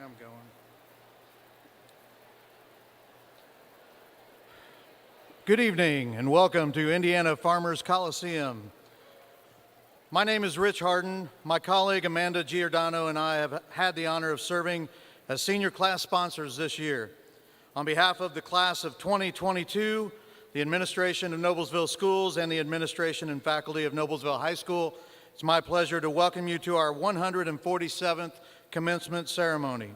I'm going. Good evening and welcome to Indiana Farmers Coliseum. My name is Rich Harden. My colleague Amanda Giordano and I have had the honor of serving as senior class sponsors this year. On behalf of the class of 2022, the administration of Noblesville Schools, and the administration and faculty of Noblesville High School, it's my pleasure to welcome you to our 147th commencement ceremony.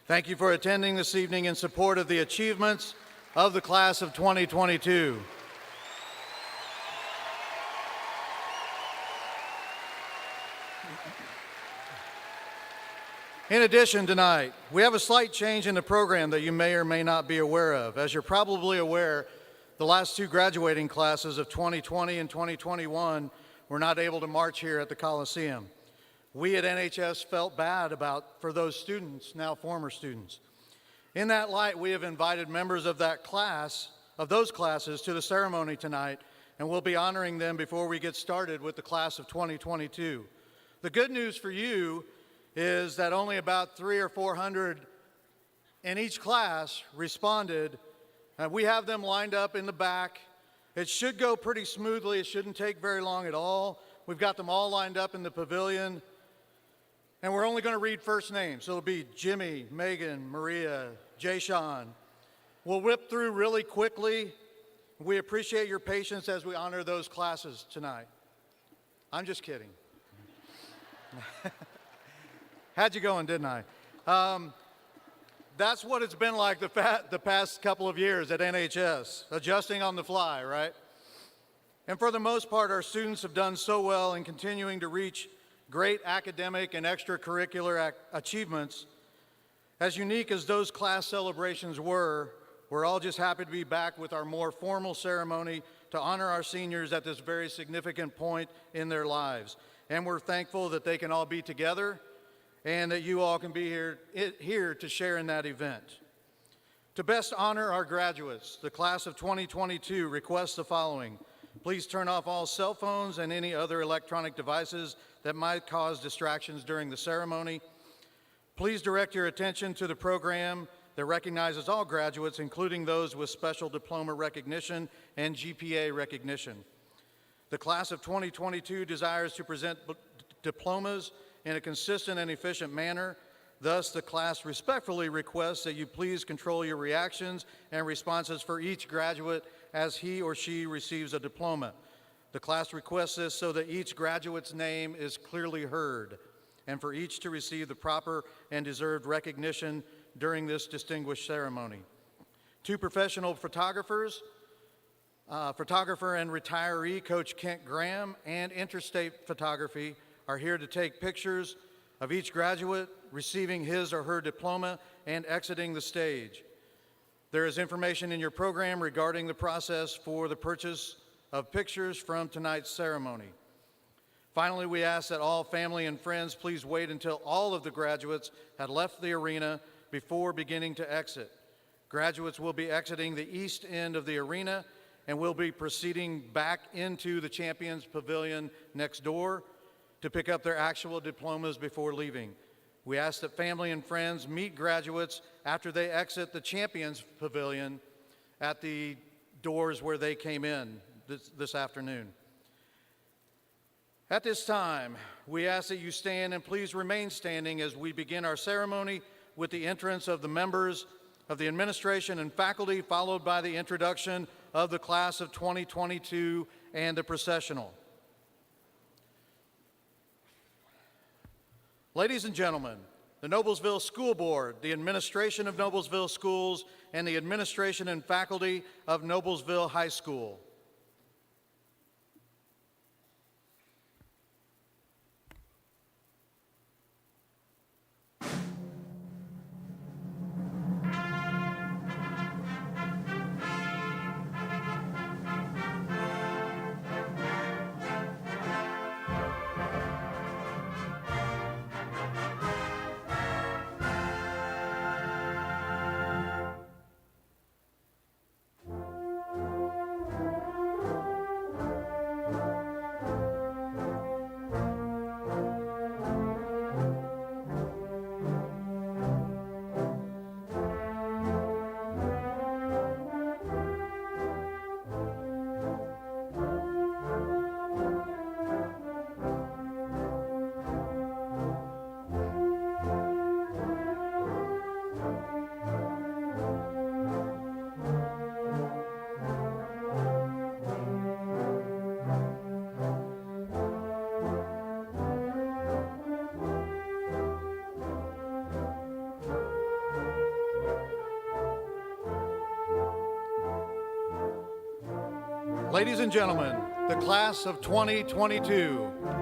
Thank you for attending this evening in support of the achievements of the class of 2022. In addition, tonight, we have a slight change in the program that you may or may not be aware of. As you're probably aware, the last two graduating classes of 2020 and 2021 were not able to march here at the Coliseum. We at NHS felt bad for those students, now former students. In that light, we have invited members of those classes to the ceremony tonight, and we'll be honoring them before we get started with the class of 2022. The good news for you is that only about 300 or 400 in each class responded. We have them lined up in the back. It should go pretty smoothly. It shouldn't take very long at all. We've got them all lined up in the pavilion. And we're only going to read first names. So it'll be Jimmy, Megan, Maria, Jay-Sean. We'll whip through really quickly. We appreciate your patience as we honor those classes tonight. I'm just kidding. Had you going, didn't I? That's what it's been like the past couple of years at NHS, adjusting on the fly, right? And for the most part, our students have done so well in continuing to reach great academic and extracurricular achievements. As unique as those class celebrations were, we're all just happy to be back with our more formal ceremony to honor our seniors at this very significant point in their lives. And we're thankful that they can all be together and that you all can be here to share in that event. To best honor our graduates, the class of 2022 requests the following. Please turn off all cell phones and any other electronic devices that might cause distractions during the ceremony. Please direct your attention to the program that recognizes all graduates, including those with special diploma recognition and GPA recognition. The class of 2022 desires to present diplomas in a consistent and efficient manner. Thus, the class respectfully requests that you please control your reactions and responses for each graduate as he or she receives a diploma. The class requests this so that each graduate's name is clearly heard and for each to receive the proper and deserved recognition during this distinguished ceremony. Two professional photographers, photographer and retiree Coach Kent Graham, and Interstate Photography are here to take pictures of each graduate receiving his or her diploma and exiting the stage. There is information in your program regarding the process for the purchase of pictures from tonight's ceremony. Finally, we ask that all family and friends please wait until all of the graduates had left the arena before beginning to exit. Graduates will be exiting the east end of the arena and will be proceeding back into the Champions Pavilion next door to pick up their actual diplomas before leaving. We ask that family and friends meet graduates after they exit the Champions Pavilion at the doors where they came in this afternoon. At this time, we ask that you stand and please remain standing as we begin our ceremony with the entrance of the members of the administration and faculty, followed by the introduction of the class of 2022 and the processional. Ladies and gentlemen, the Noblesville School Board, the administration of Noblesville Schools, and the administration and faculty of Noblesville High School. Ladies and gentlemen, the class of 2022.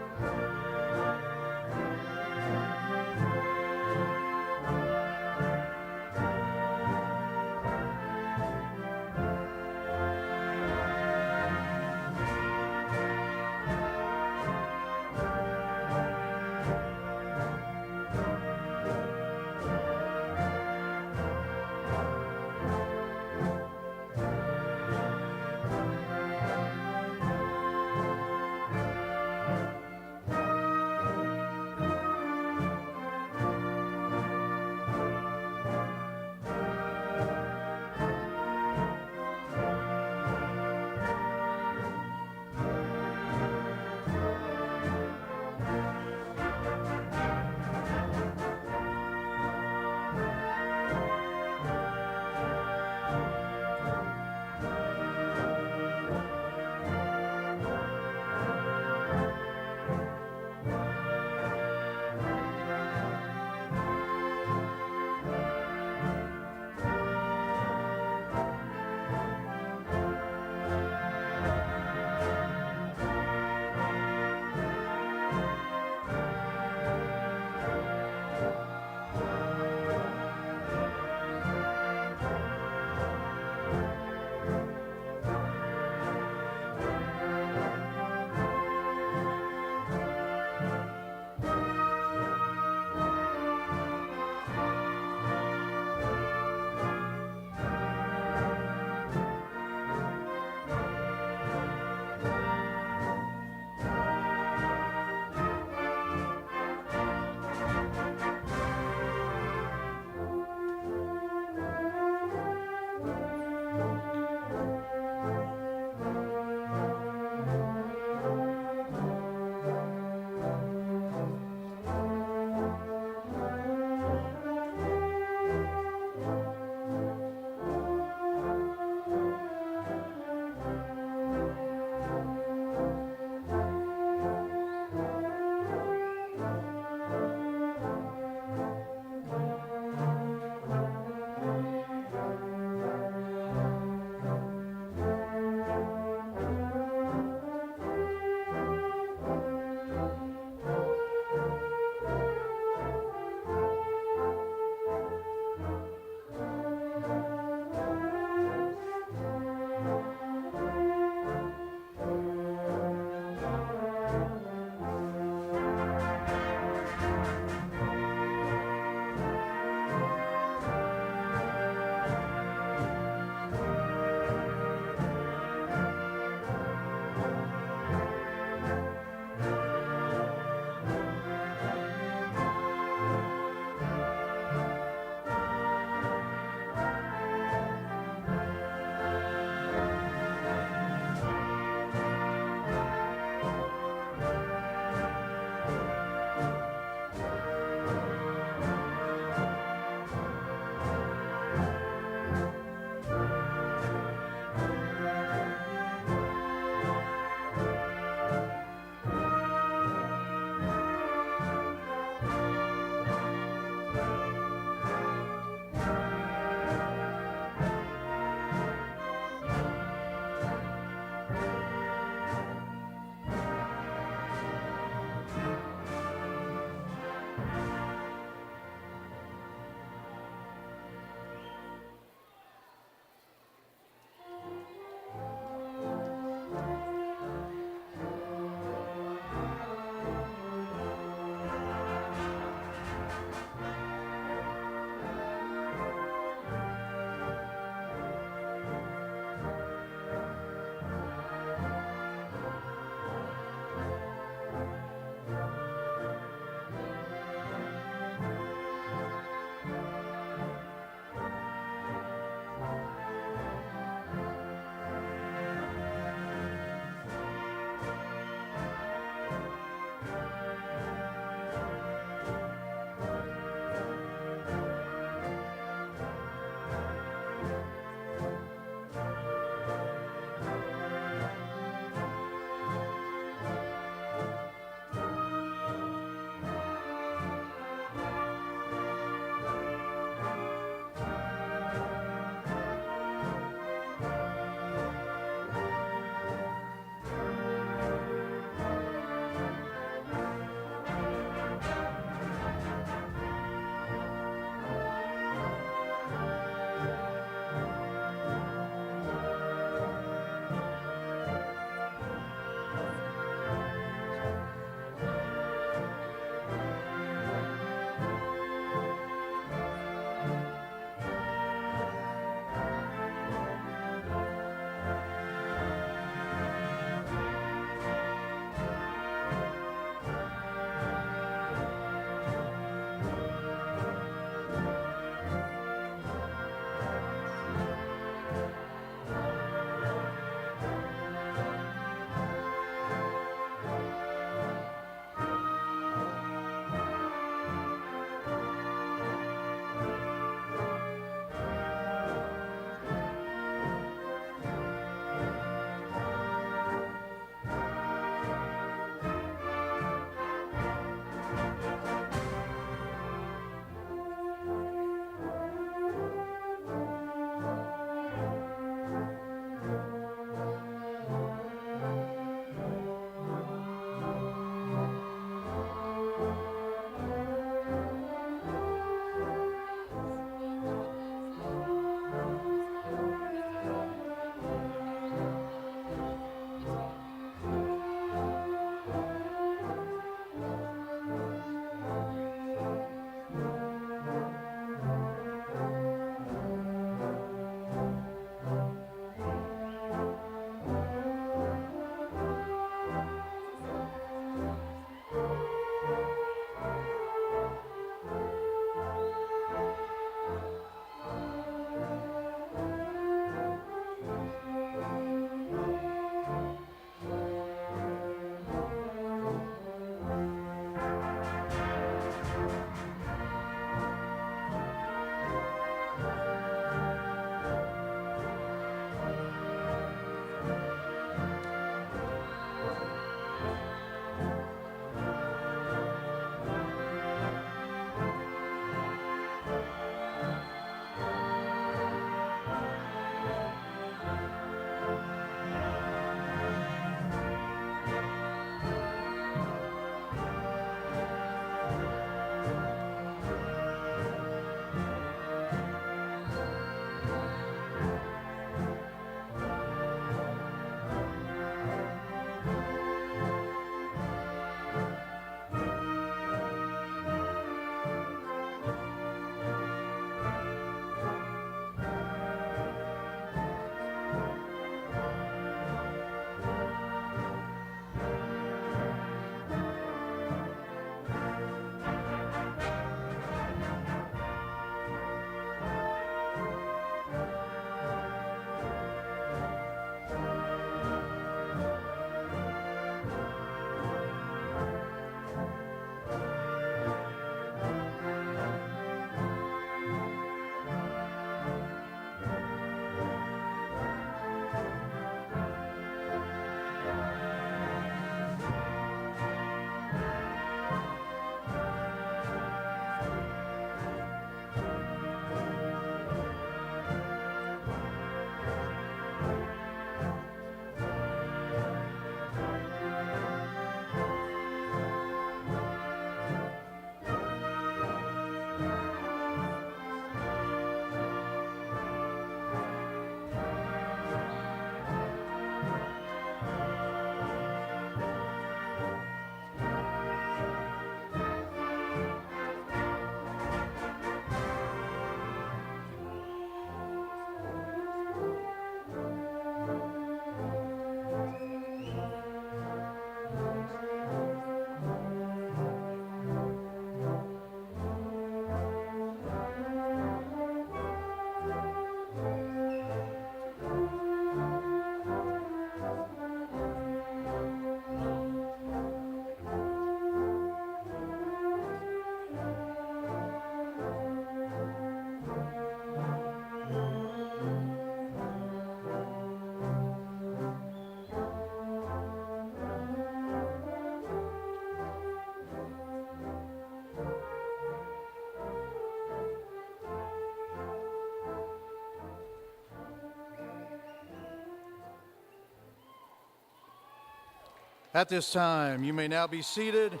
At this time, you may now be seated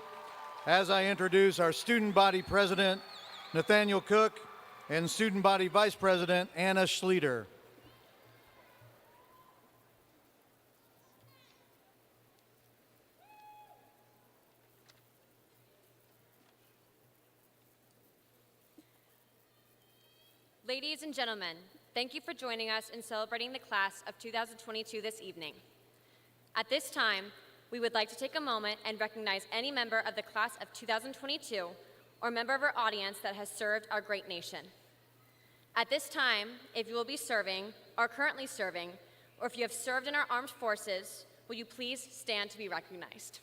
as I introduce our Student Body President, Nathaniel Cook, and Student Body Vice President, Anna Schlueter. Ladies and gentlemen, thank you for joining us in celebrating the class of 2022 this evening. At this time, we would like to take a moment and recognize any member of the class of 2022 or member of our audience that has served our great nation. At this time, if you will be serving, or currently serving, or if you have served in our armed forces, will you please stand to be recognized?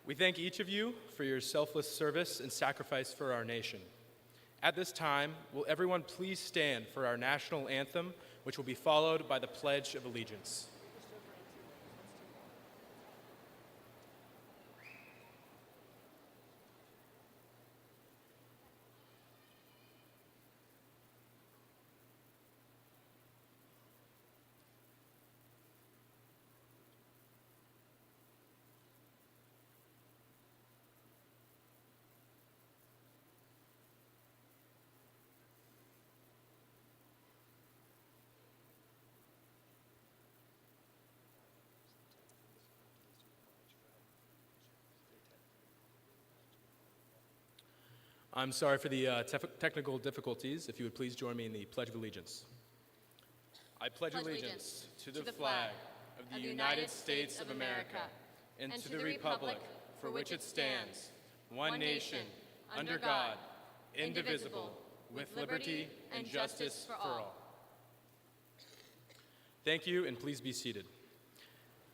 We thank each of you for your selfless service and sacrifice for our nation. At this time, will everyone please stand for our national anthem, which will be followed by the Pledge of Allegiance. I'm sorry for the technical difficulties. If you would please join me in the Pledge of Allegiance. I pledge allegiance to the flag of the United States of America and to the republic for which it stands, one nation, under God, indivisible, with liberty and justice for all. Thank you, and please be seated.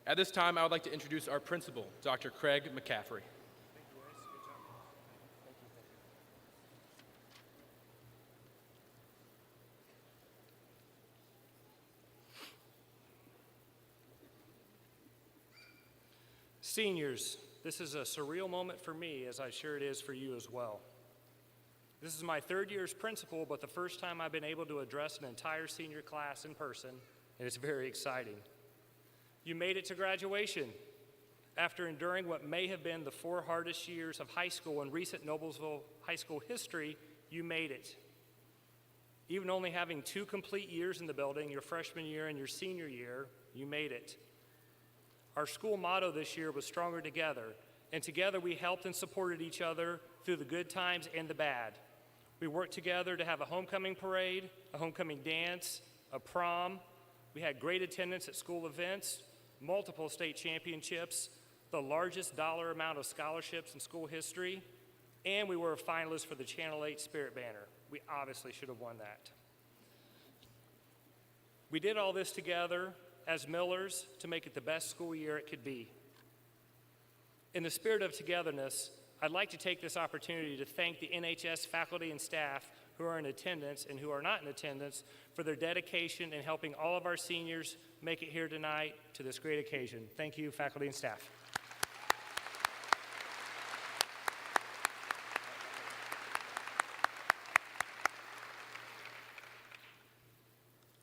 At this time, I would like to introduce our principal, Dr. Craig McCaffrey. Seniors, this is a surreal moment for me, as I'm sure it is for you as well. This is my third year as principal, but the first time I've been able to address an entire senior class in person, and it's very exciting. You made it to graduation. After enduring what may have been the 4 hardest years of high school in recent Noblesville high school history, you made it. Even only having 2 complete years in the building, your freshman year and your senior year, you made it. Our school motto this year was Stronger Together, and together we helped and supported each other through the good times and the bad. We worked together to have a homecoming parade, a homecoming dance, a prom. We had great attendance at school events, multiple state championships, the largest dollar amount of scholarships in school history, and we were a finalist for the Channel 8 Spirit Banner. We obviously should have won that. We did all this together as Millers to make it the best school year it could be. In the spirit of togetherness, I'd like to take this opportunity to thank the NHS faculty and staff who are in attendance and who are not in attendance for their dedication in helping all of our seniors make it here tonight to this great occasion. Thank you, faculty and staff.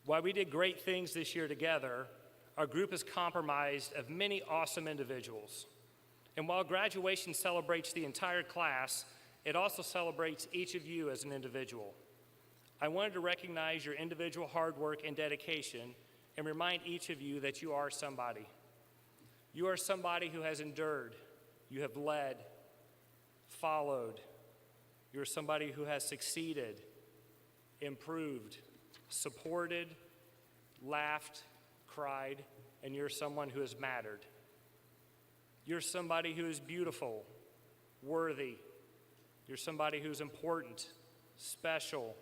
While we did great things this year together, our group is comprised of many awesome individuals. And while graduation celebrates the entire class, it also celebrates each of you as an individual. I wanted to recognize your individual hard work and dedication and remind each of you that you are somebody. You are somebody who has endured, you have led, followed. You are somebody who has succeeded, improved, supported, laughed, cried, and you're someone who has mattered. You're somebody who is beautiful, worthy. You're somebody who's important, special,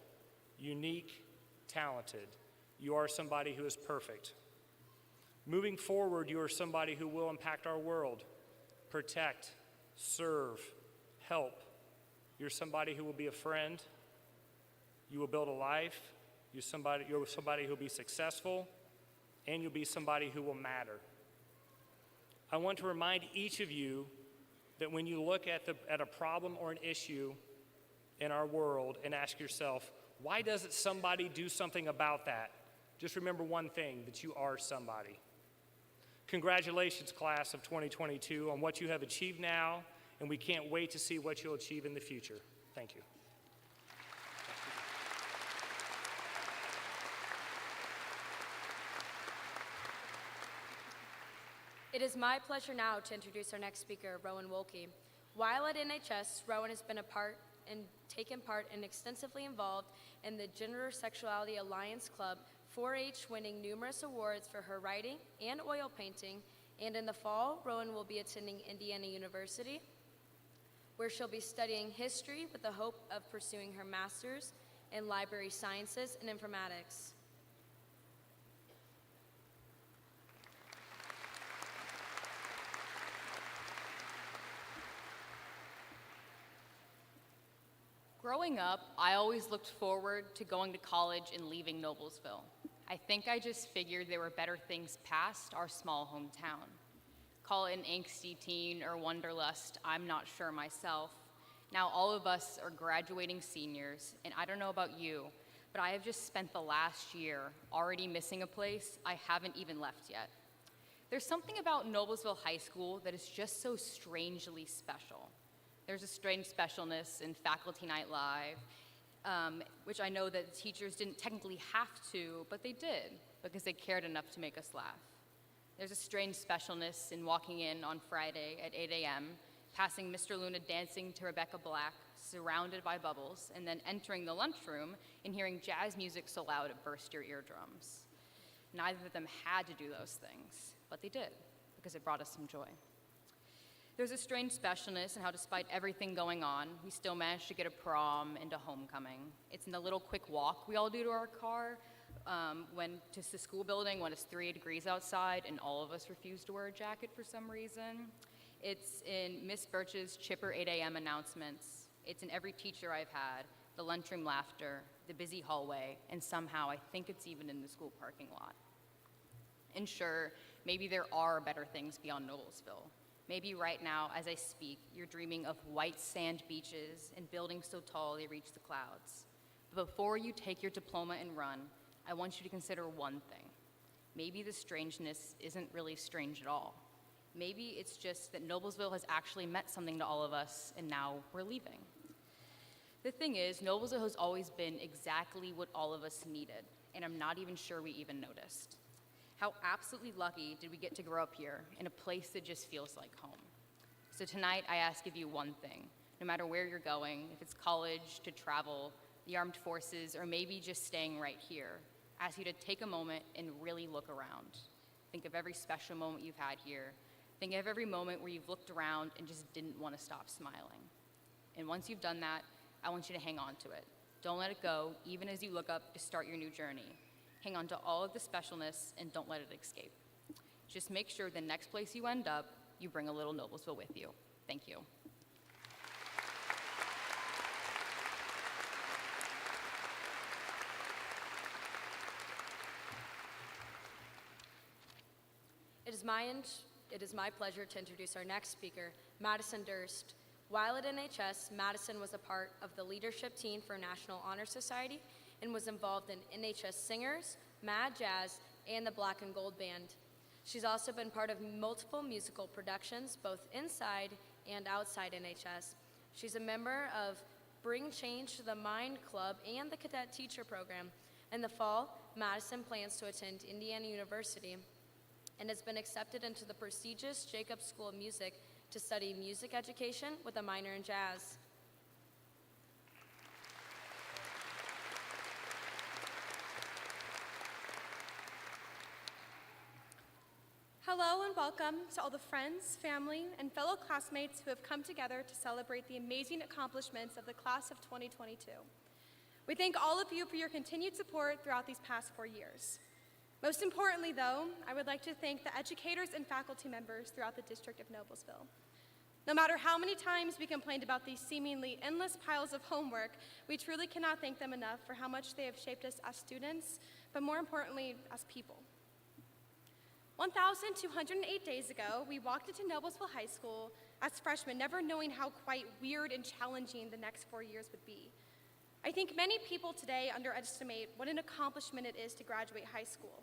unique, talented. You are somebody who is perfect. Moving forward, you are somebody who will impact our world, protect, serve, help. You're somebody who will be a friend. You will build a life, You're somebody who'll be successful, and you'll be somebody who will matter. I want to remind each of you that when you look at a problem or an issue in our world and ask yourself, why doesn't somebody do something about that? Just remember one thing, that you are somebody. Congratulations, class of 2022, on what you have achieved now, and we can't wait to see what you'll achieve in the future. Thank you. It is my pleasure now to introduce our next speaker, Rowan Wolkey. While at NHS, Rowan has been taken part and extensively involved in the Gender Sexuality Alliance Club, 4-H, winning numerous awards for her writing and oil painting. And in the fall, Rowan will be attending Indiana University, where she'll be studying history with the hope of pursuing her master's in library sciences and informatics. Growing up, I always looked forward to going to college and leaving Noblesville. I think I just figured there were better things past our small hometown. Call it an angsty teen or wanderlust, I'm not sure myself. Now all of us are graduating seniors, and I don't know about you, but I have just spent the last year already missing a place I haven't even left yet. There's something about Noblesville High School that is just so strangely special. There's a strange specialness in Faculty Night Live, which I know that teachers didn't technically have to, but they did because they cared enough to make us laugh. There's a strange specialness in walking in on Friday at 8 a.m., passing Mr. Luna dancing to Rebecca Black, surrounded by bubbles, and then entering the lunchroom and hearing jazz music so loud it burst your eardrums. Neither of them had to do those things, but they did because it brought us some joy. There's a strange specialness in how, despite everything going on, we still managed to get a prom and a homecoming. It's in the little quick walk we all do to our car to the school building when it's 3 degrees outside and all of us refuse to wear a jacket for some reason. It's in Miss Birch's chipper 8 a.m. announcements. It's in every teacher I've had, the lunchroom laughter, the busy hallway, and somehow I think it's even in the school parking lot. And sure, maybe there are better things beyond Noblesville. Maybe right now, as I speak, you're dreaming of white sand beaches and buildings so tall they reach the clouds. But before you take your diploma and run, I want you to consider one thing. Maybe the strangeness isn't really strange at all. Maybe it's just that Noblesville has actually meant something to all of us, and now we're leaving. The thing is, Noblesville has always been exactly what all of us needed, and I'm not even sure we even noticed. How absolutely lucky did we get to grow up here in a place that just feels like home? So tonight, I ask of you one thing. No matter where you're going, if it's college, to travel, the armed forces, or maybe just staying right here, I ask you to take a moment and really look around. Think of every special moment you've had here. Think of every moment where you've looked around and just didn't want to stop smiling. And once you've done that, I want you to hang on to it. Don't let it go, even as you look up to start your new journey. Hang on to all of the specialness and don't let it escape. Just make sure the next place you end up, you bring a little Noblesville with you. Thank you. It is my pleasure to introduce our next speaker, Madison Durst. While at NHS, Madison was a part of the leadership team for National Honor Society and was involved in NHS Singers, Mad Jazz, and the Black and Gold Band. She's also been part of multiple musical productions, both inside and outside NHS. She's a member of Bring Change to the Mind Club and the Cadet Teacher Program. In the fall, Madison plans to attend Indiana University and has been accepted into the prestigious Jacobs School of Music to study music education with a minor in jazz. Hello and welcome to all the friends, family, and fellow classmates who have come together to celebrate the amazing accomplishments of the class of 2022. We thank all of you for your continued support throughout these past 4 years. Most importantly, though, I would like to thank the educators and faculty members throughout the District of Noblesville. No matter how many times we complained about these seemingly endless piles of homework, we truly cannot thank them enough for how much they have shaped us as students, but more importantly, as people. 1,208 days ago, we walked into Noblesville High School as freshmen, never knowing how quite weird and challenging the next 4 years would be. I think many people today underestimate what an accomplishment it is to graduate high school.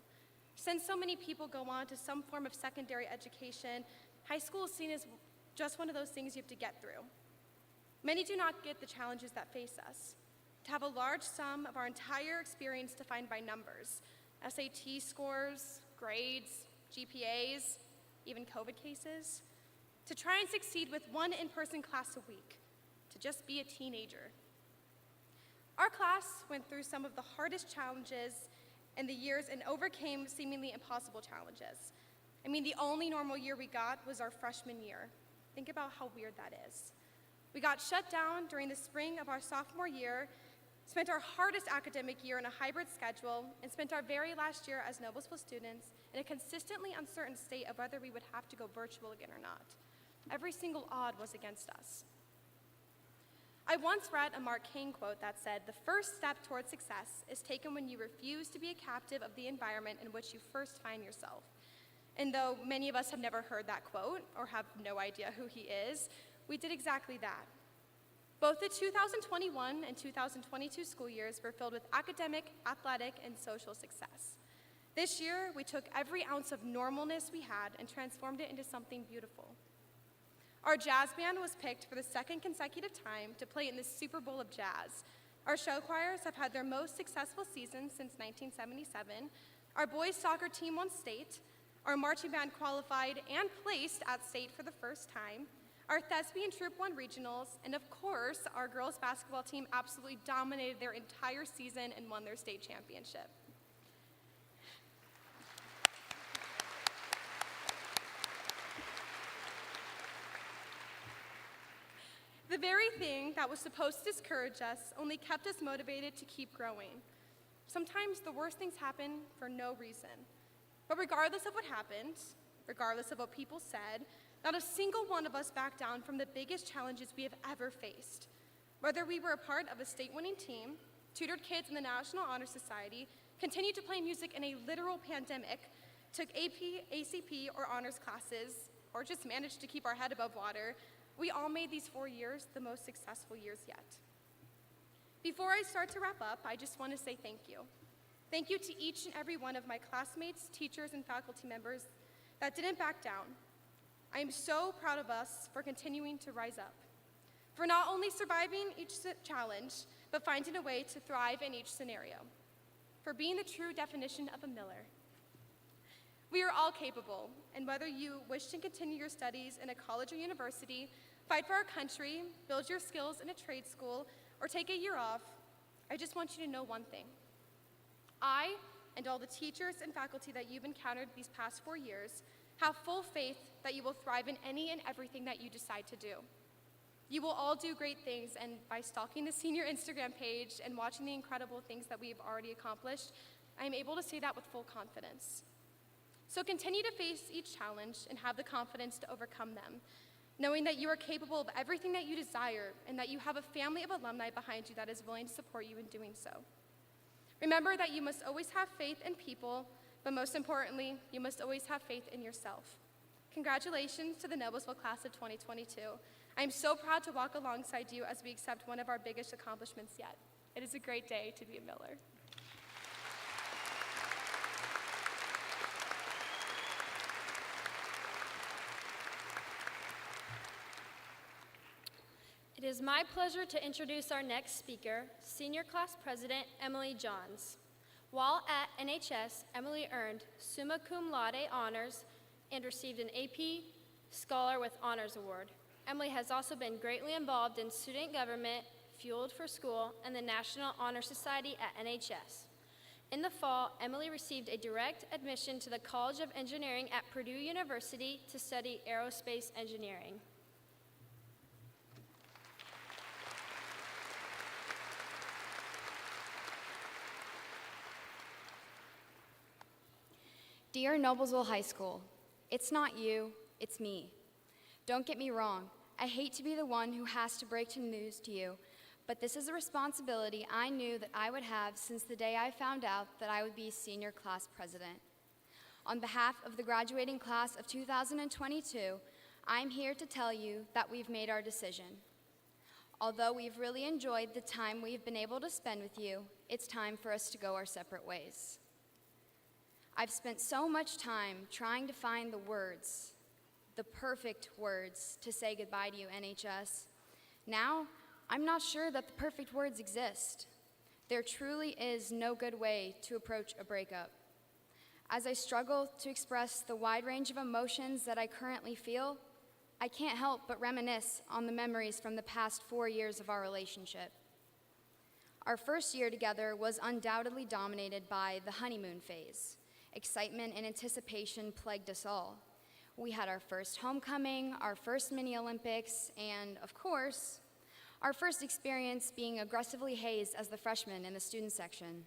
Since so many people go on to some form of secondary education, high school is seen as just one of those things you have to get through. Many do not get the challenges that face us. To have a large sum of our entire experience defined by numbers, SAT scores, grades, GPAs, even COVID cases. To try and succeed with one in-person class a week. To just be a teenager. Our class went through some of the hardest challenges in the years and overcame seemingly impossible challenges. I mean, the only normal year we got was our freshman year. Think about how weird that is. We got shut down during the spring of our sophomore year, spent our hardest academic year in a hybrid schedule, and spent our very last year as Noblesville students in a consistently uncertain state of whether we would have to go virtual again or not. Every single odd was against us. I once read a Mark Twain quote that said, "The first step towards success is taken when you refuse to be a captive of the environment in which you first find yourself." And though many of us have never heard that quote or have no idea who he is, we did exactly that. Both the 2021 and 2022 school years were filled with academic, athletic, and social success. This year, we took every ounce of normalness we had and transformed it into something beautiful. Our jazz band was picked for the second consecutive time to play in the Super Bowl of Jazz. Our show choirs have had their most successful season since 1977. Our boys soccer team won state. Our marching band qualified and placed at state for the first time. Our thespian troupe won regionals, and of course, our girls basketball team absolutely dominated their entire season and won their state championship. The very thing that was supposed to discourage us only kept us motivated to keep growing. Sometimes the worst things happen for no reason. But regardless of what happened, regardless of what people said, not a single one of us backed down from the biggest challenges we have ever faced. Whether we were a part of a state-winning team, tutored kids in the National Honor Society, continued to play music in a literal pandemic, took AP, ACP, or honors classes, or just managed to keep our head above water, we all made these 4 years the most successful years yet. Before I start to wrap up, I just want to say thank you. Thank you to each and every one of my classmates, teachers, and faculty members that didn't back down. I am so proud of us for continuing to rise up, for not only surviving each challenge, but finding a way to thrive in each scenario, for being the true definition of a Miller. We are all capable, and whether you wish to continue your studies in a college or university, fight for our country, build your skills in a trade school, or take a year off, I just want you to know one thing. I, and all the teachers and faculty that you've encountered these past 4 years, have full faith that you will thrive in any and everything that you decide to do. You will all do great things, and by stalking the senior Instagram page and watching the incredible things that we have already accomplished, I am able to say that with full confidence. So continue to face each challenge and have the confidence to overcome them, knowing that you are capable of everything that you desire and that you have a family of alumni behind you that is willing to support you in doing so. Remember that you must always have faith in people, but most importantly, you must always have faith in yourself. Congratulations to the Noblesville class of 2022. I am so proud to walk alongside you as we accept one of our biggest accomplishments yet. It is a great day to be a Miller. It is my pleasure to introduce our next speaker, Senior Class President Emily Johns. While at NHS, Emily earned summa cum laude honors and received an AP Scholar with Honors Award. Emily has also been greatly involved in student government, Fueled for School, and the National Honor Society at NHS. In the fall, Emily received a direct admission to the College of Engineering at Purdue University to study aerospace engineering. Dear Noblesville High School, it's not you, it's me. Don't get me wrong, I hate to be the one who has to break the news to you, but this is a responsibility I knew that I would have since the day I found out that I would be senior class president. On behalf of the graduating class of 2022, I'm here to tell you that we've made our decision. Although we've really enjoyed the time we've been able to spend with you, it's time for us to go our separate ways. I've spent so much time trying to find the words, the perfect words, to say goodbye to you, NHS. Now, I'm not sure that the perfect words exist. There truly is no good way to approach a breakup. As I struggle to express the wide range of emotions that I currently feel, I can't help but reminisce on the memories from the past 4 years of our relationship. Our first year together was undoubtedly dominated by the honeymoon phase. Excitement and anticipation plagued us all. We had our first homecoming, our first mini Olympics, and of course, our first experience being aggressively hazed as the freshman in the student section.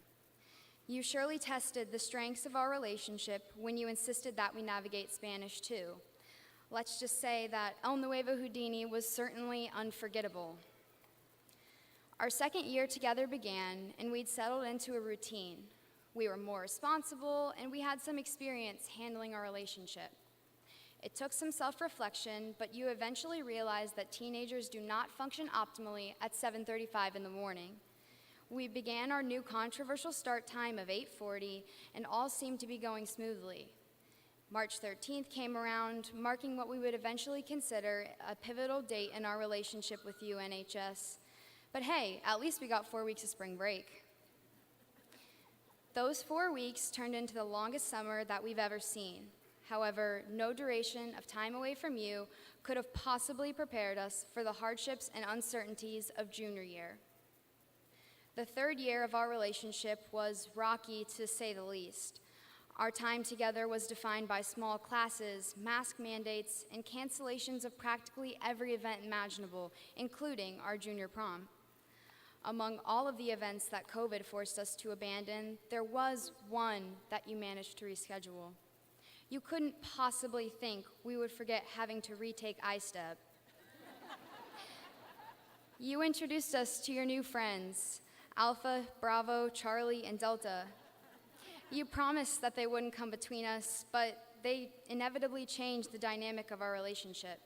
You surely tested the strengths of our relationship when you insisted that we navigate Spanish too. Let's just say that El Nuevo Houdini was certainly unforgettable. Our second year together began, and we'd settled into a routine. We were more responsible, and we had some experience handling our relationship. It took some self-reflection, but you eventually realized that teenagers do not function optimally at 7:35 in the morning. We began our new controversial start time of 8:40, and all seemed to be going smoothly. March 13th came around, marking what we would eventually consider a pivotal date in our relationship with you, NHS. But hey, at least we got 4 weeks of spring break. Those 4 weeks turned into the longest summer that we've ever seen. However, no duration of time away from you could have possibly prepared us for the hardships and uncertainties of junior year. The third year of our relationship was rocky, to say the least. Our time together was defined by small classes, mask mandates, and cancellations of practically every event imaginable, including our junior prom. Among all of the events that COVID forced us to abandon, there was one that you managed to reschedule. You couldn't possibly think we would forget having to retake iStep. You introduced us to your new friends, Alpha, Bravo, Charlie, and Delta. You promised that they wouldn't come between us, but they inevitably changed the dynamic of our relationship.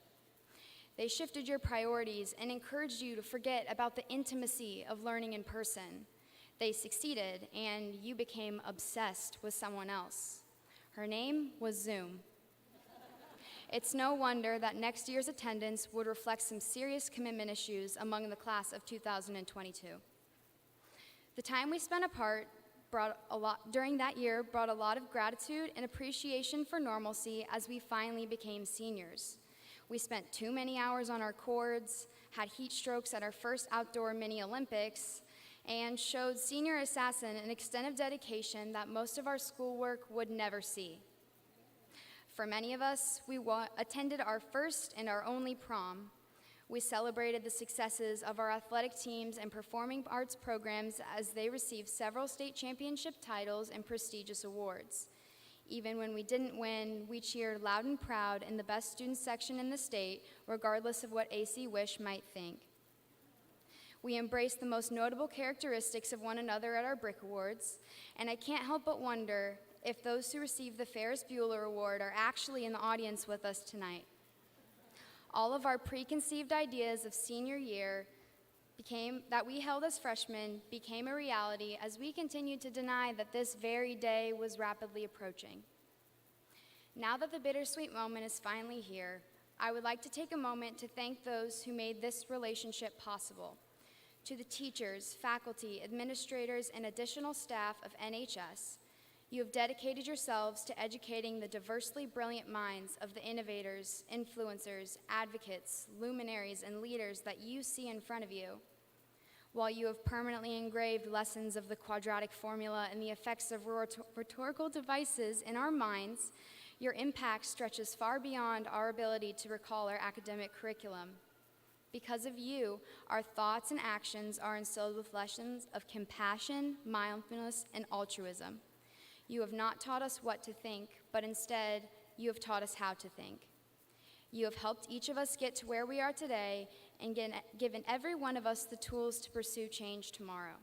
They shifted your priorities and encouraged you to forget about the intimacy of learning in person. They succeeded, and you became obsessed with someone else. Her name was Zoom. It's no wonder that next year's attendance would reflect some serious commitment issues among the class of 2022. The time we spent apart during that year brought a lot of gratitude and appreciation for normalcy as we finally became seniors. We spent too many hours on our cords, had heat strokes at our first outdoor mini Olympics, and showed Senior Assassin an extent of dedication that most of our schoolwork would never see. For many of us, we attended our first and our only prom. We celebrated the successes of our athletic teams and performing arts programs as they received several state championship titles and prestigious awards. Even when we didn't win, we cheered loud and proud in the best student section in the state, regardless of what AC Wish might think. We embraced the most notable characteristics of one another at our Brick Awards, and I can't help but wonder if those who received the Ferris Bueller Award are actually in the audience with us tonight. All of our preconceived ideas of senior year that we held as freshmen became a reality as we continued to deny that this very day was rapidly approaching. Now that the bittersweet moment is finally here, I would like to take a moment to thank those who made this relationship possible. To the teachers, faculty, administrators, and additional staff of NHS, you have dedicated yourselves to educating the diversely brilliant minds of the innovators, influencers, advocates, luminaries, and leaders that you see in front of you. While you have permanently engraved lessons of the quadratic formula and the effects of rhetorical devices in our minds, your impact stretches far beyond our ability to recall our academic curriculum. Because of you, our thoughts and actions are instilled with lessons of compassion, mindfulness, and altruism. You have not taught us what to think, but instead, you have taught us how to think. You have helped each of us get to where we are today and given every one of us the tools to pursue change tomorrow.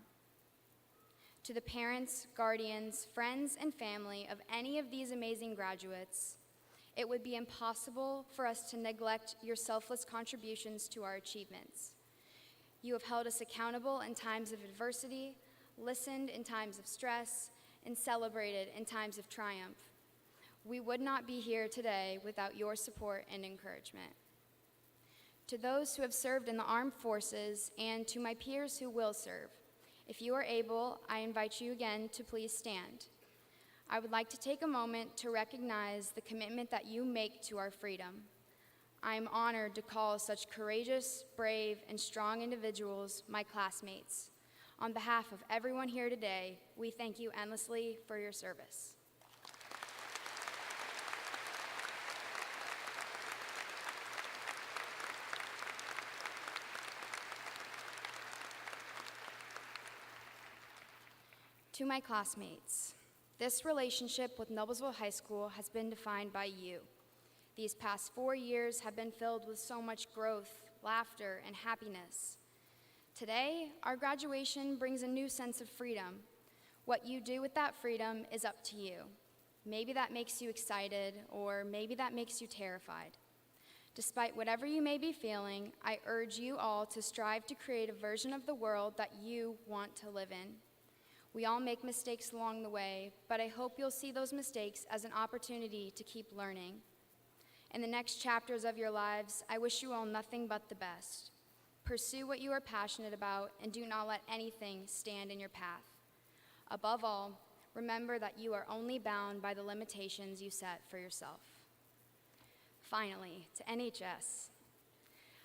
To the parents, guardians, friends, and family of any of these amazing graduates, it would be impossible for us to neglect your selfless contributions to our achievements. You have held us accountable in times of adversity, listened in times of stress, and celebrated in times of triumph. We would not be here today without your support and encouragement. To those who have served in the armed forces and to my peers who will serve, if you are able, I invite you again to please stand. I would like to take a moment to recognize the commitment that you make to our freedom. I am honored to call such courageous, brave, and strong individuals my classmates. On behalf of everyone here today, we thank you endlessly for your service. To my classmates, this relationship with Noblesville High School has been defined by you. These past 4 years have been filled with so much growth, laughter, and happiness. Today, our graduation brings a new sense of freedom. What you do with that freedom is up to you. Maybe that makes you excited, or maybe that makes you terrified. Despite whatever you may be feeling, I urge you all to strive to create a version of the world that you want to live in. We all make mistakes along the way, but I hope you'll see those mistakes as an opportunity to keep learning. In the next chapters of your lives, I wish you all nothing but the best. Pursue what you are passionate about and do not let anything stand in your path. Above all, remember that you are only bound by the limitations you set for yourself. Finally, to NHS,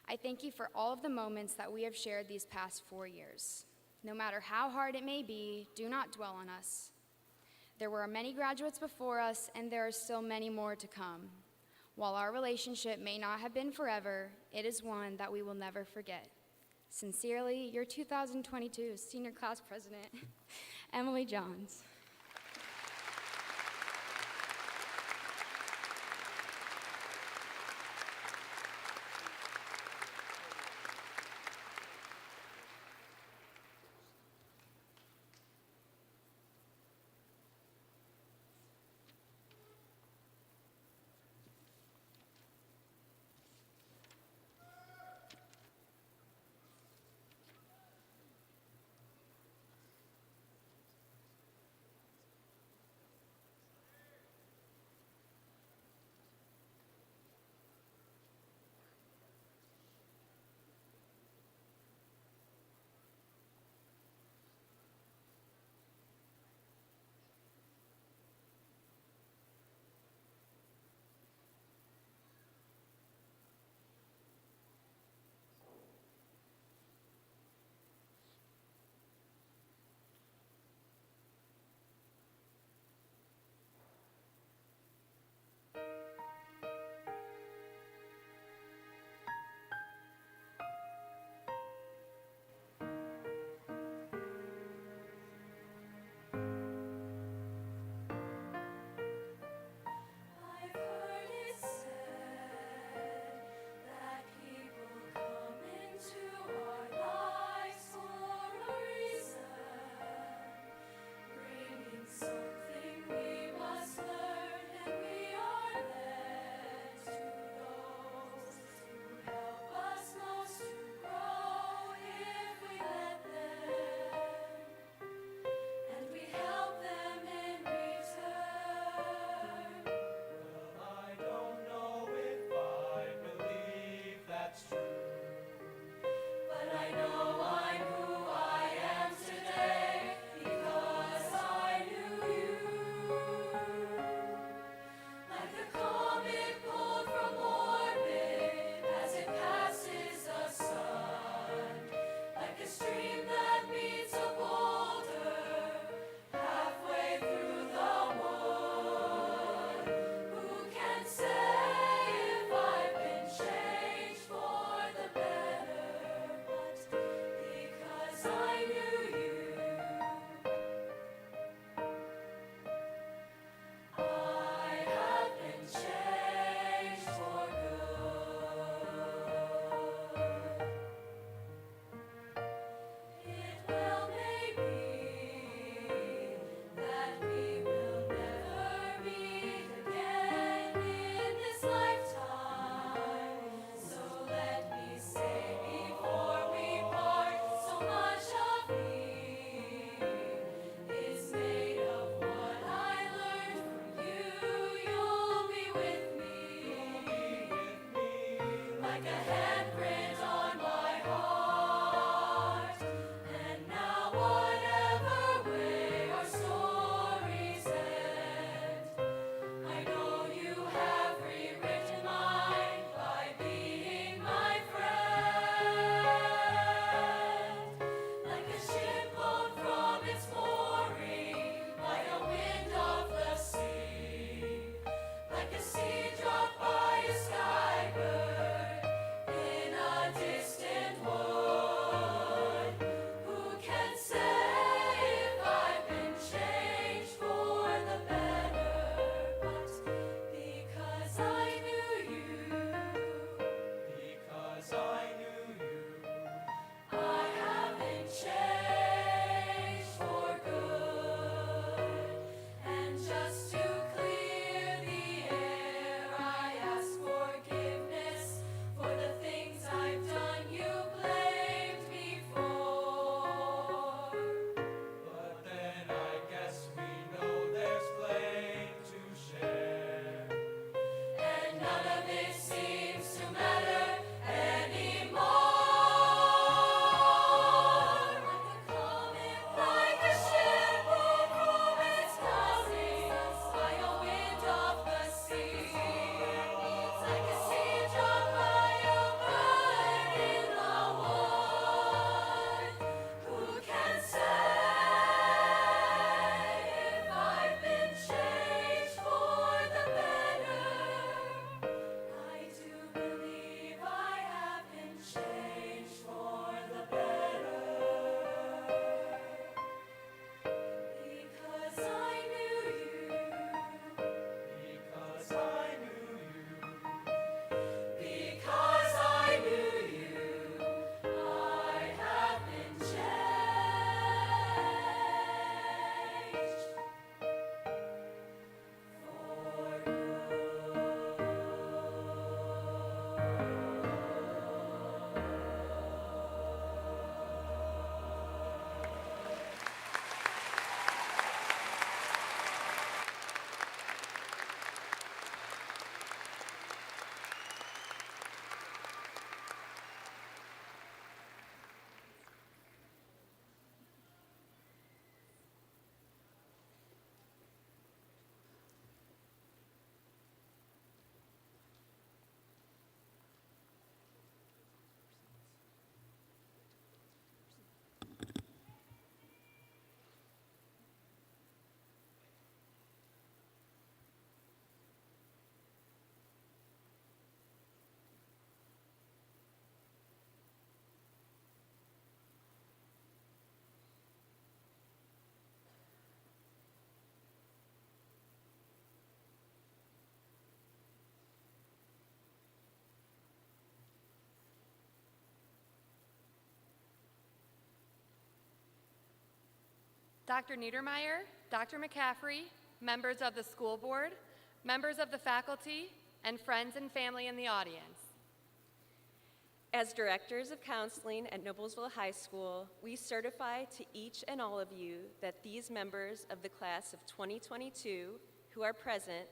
I thank you for all of the moments that we have shared these past 4 years. No matter how hard it may be, do not dwell on us. There were many graduates before us, and there are still many more to come. While our relationship may not have been forever, it is one that we will never forget. Sincerely, your 2022 Senior Class President, Emily Johns. Dr. Niedermeyer, Dr. McCaffrey, members of the school board, members of the faculty, and friends and family in the audience. As directors of counseling at Noblesville High School, we certify to each and all of you that these members of the class of 2022 who are present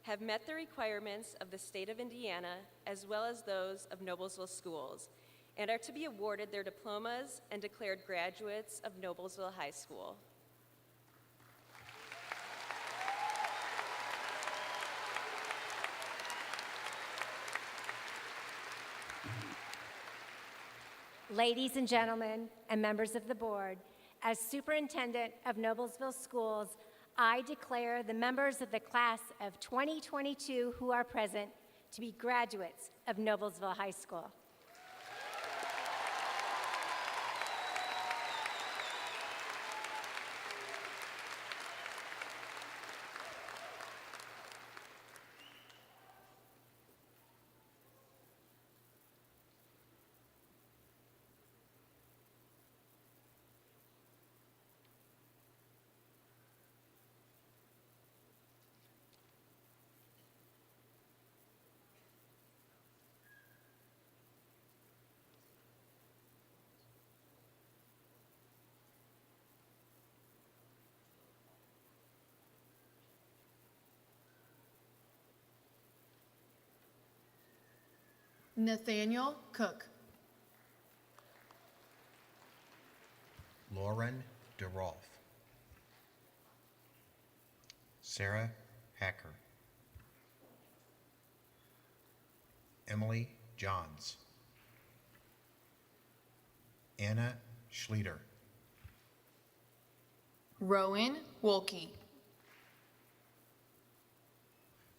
have met the requirements of the state of Indiana as well as those of Noblesville schools and are to be awarded their diplomas and declared graduates of Noblesville High School. Ladies and gentlemen, and members of the board, as superintendent of Noblesville Schools, I declare the members of the class of 2022 who are present to be graduates of Noblesville High School. Nathaniel Cook. Lauren DeRolf. Sarah Hacker. Emily Johns. Anna Schlieder. Rowan Wolkey.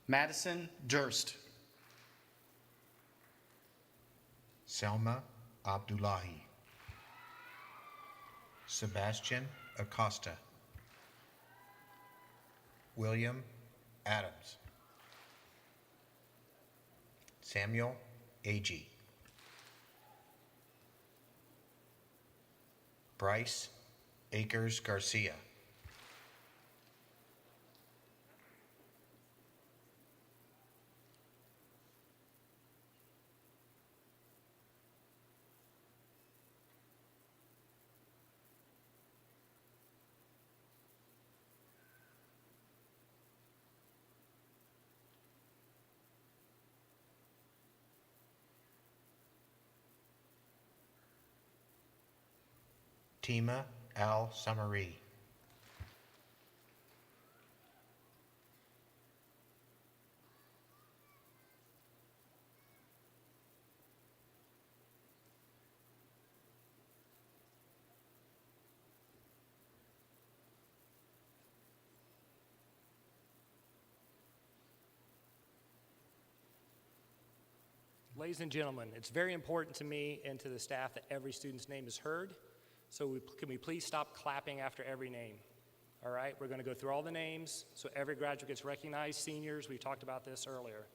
Madison Durst. Selma Abdullahi. Sebastian Acosta. William Adams. Samuel Agee. Bryce Akers Garcia. Tima Al Samari. Ladies and gentlemen, it's very important to me and to the staff that every student's name is heard. So can we please stop clapping after every name? All right, we're going to go through all the names so every graduate gets recognized. Seniors, we talked about this earlier.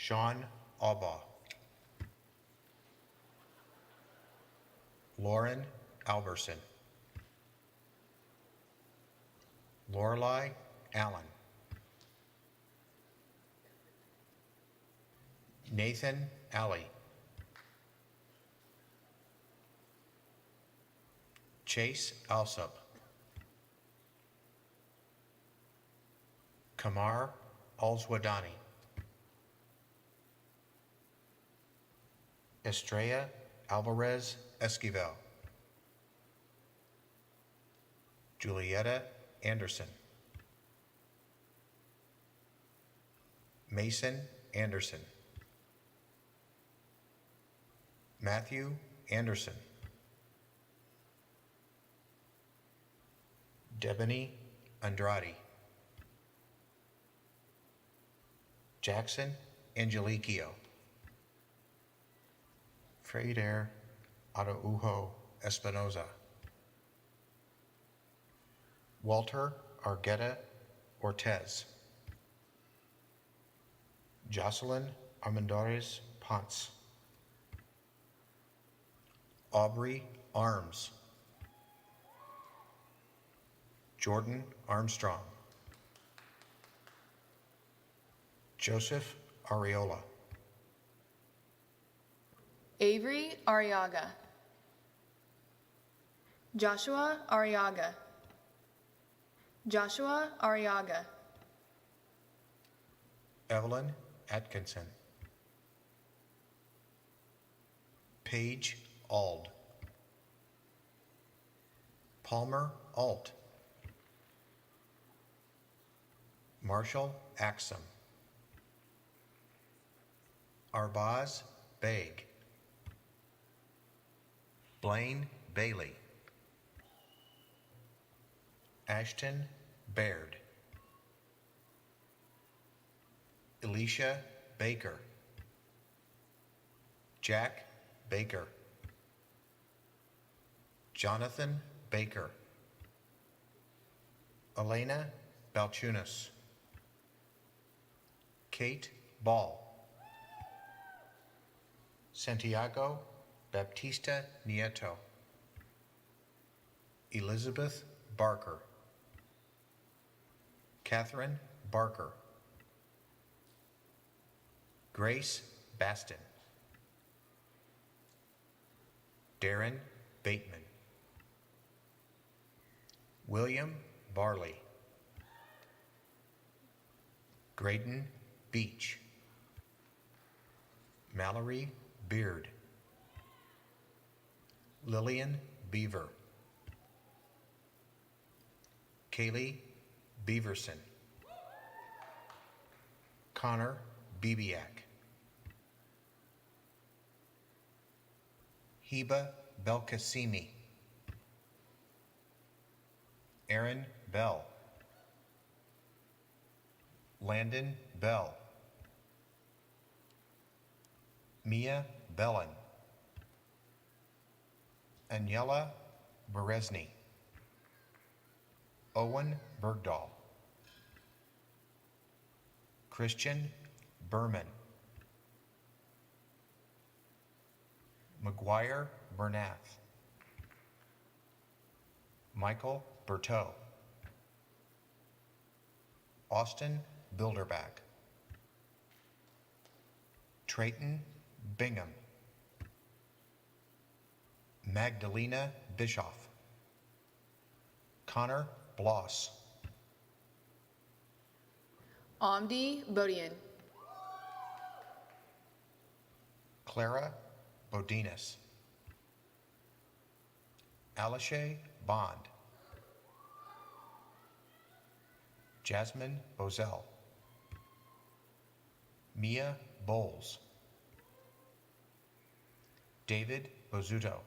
Sean Albaugh. Lauren Alberson. Lorelei Allen. Nathan Alley. Chase Alsop. Kamar Alswadani. Estrella Alvarez Esquivel. Julietta Anderson. Mason Anderson. Matthew Anderson. Debony Andrade. Jackson Angeliquio. Trader Araujo Espinoza. Walter Argueta Ortez. Jocelyn Armendariz Ponce. Aubrey Arms. Jordan Armstrong. Joseph Areola. Avery Arriaga. Joshua Arriaga. Joshua Arriaga. Evelyn Atkinson. Paige Ald. Palmer Alt. Marshall Axum. Arbaz Baig. Blaine Bailey. Ashton Baird. Alicia Baker. Jack Baker. Jonathan Baker. Elena Balchunas. Kate Ball. Santiago Baptista Nieto. Elizabeth Barker. Catherine Barker. Grace Baston. Darren Bateman. William Barley. Graydon Beach. Mallory Beard. Lillian Beaver. Kaylee Beaverson. Connor Bibiak. Heba Belkacemi. Aaron Bell. Landon Bell. Mia Bellin. Aniela Beresny. Owen Bergdahl. Christian Berman. McGuire Bernath. Michael Berteau. Austin Bilderback. Trayton Bingham. Magdalena Bischoff. Connor Bloss. Amdi Bodian. Clara Bodinas. Alishay Bond. Jasmine Bozell. Mia Bowles. David Bozuto.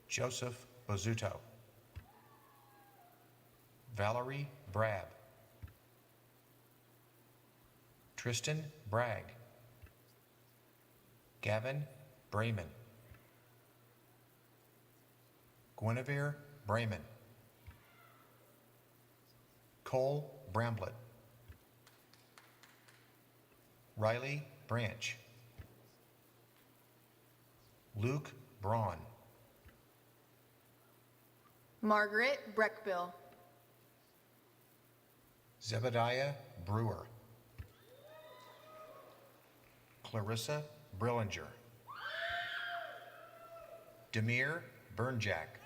Joseph Bozuto. Valerie Brab. Tristan Bragg. Gavin Brayman. Guinevere Brayman. Cole Bramblett. Riley Branch. Luke Braun. Margaret Breckbill. Zebediah Brewer. Clarissa Brillinger. Demir Burnjack.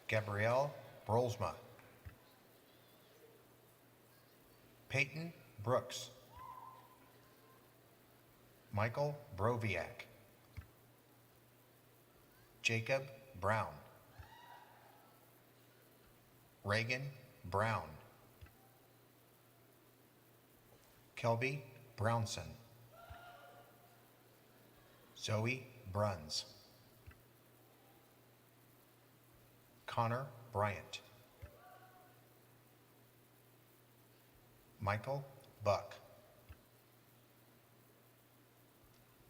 Gabrielle Brolsma. Peyton Brooks. Michael Broviak. Jacob Brown. Reagan Brown. Kelby Brownson. Zoe Bruns. Connor Bryant. Michael Buck.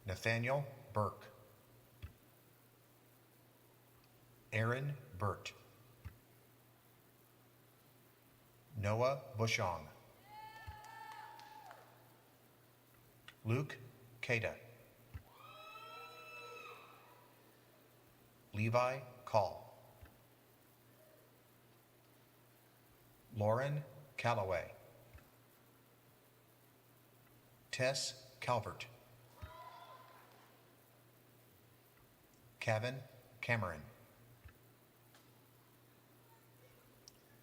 Nathaniel Burke. Aaron Burt. Noah Bushong. Luke Cada. Levi Call. Lauren Calloway. Tess Calvert. Kevin Cameron.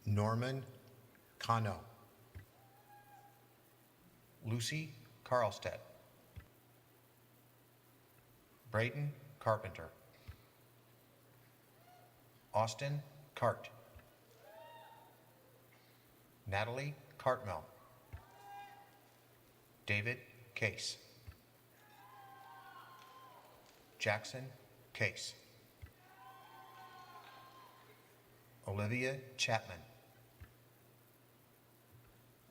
Norman Cano. Lucy Carlstedt. Brayden Carpenter. Austin Cart. Natalie Cartmel. David Case. Jackson Case. Olivia Chapman.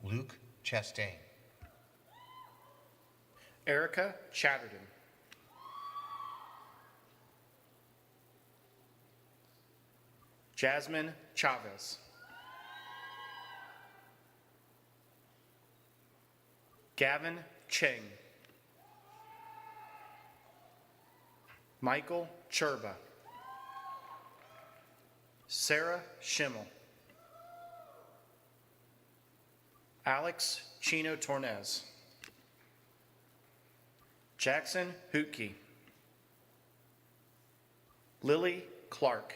Luke Chastain. Erica Chatterton. Jasmine Chavez. Gavin Cheng. Michael Churba. Sarah Schimmel. Alex Chino Tornez. Jackson Hootke. Lily Clark.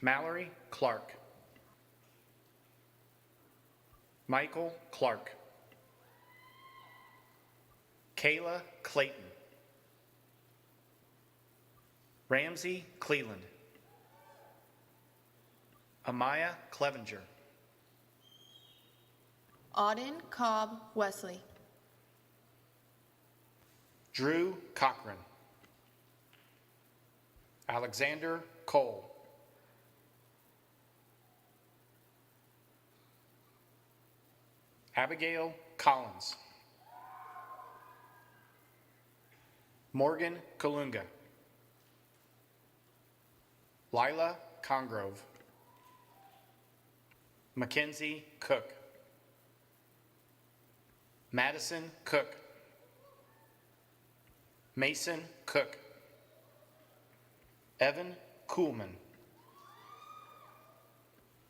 Mallory Clark. Michael Clark. Kayla Clayton. Ramsey Cleland. Amaya Clevenger. Auden Cobb Wesley. Drew Cochran. Alexander Cole. Abigail Collins. Morgan Kalunga. Lila Congrove. Mackenzie Cook. Madison Cook. Mason Cook. Evan Kuhlman.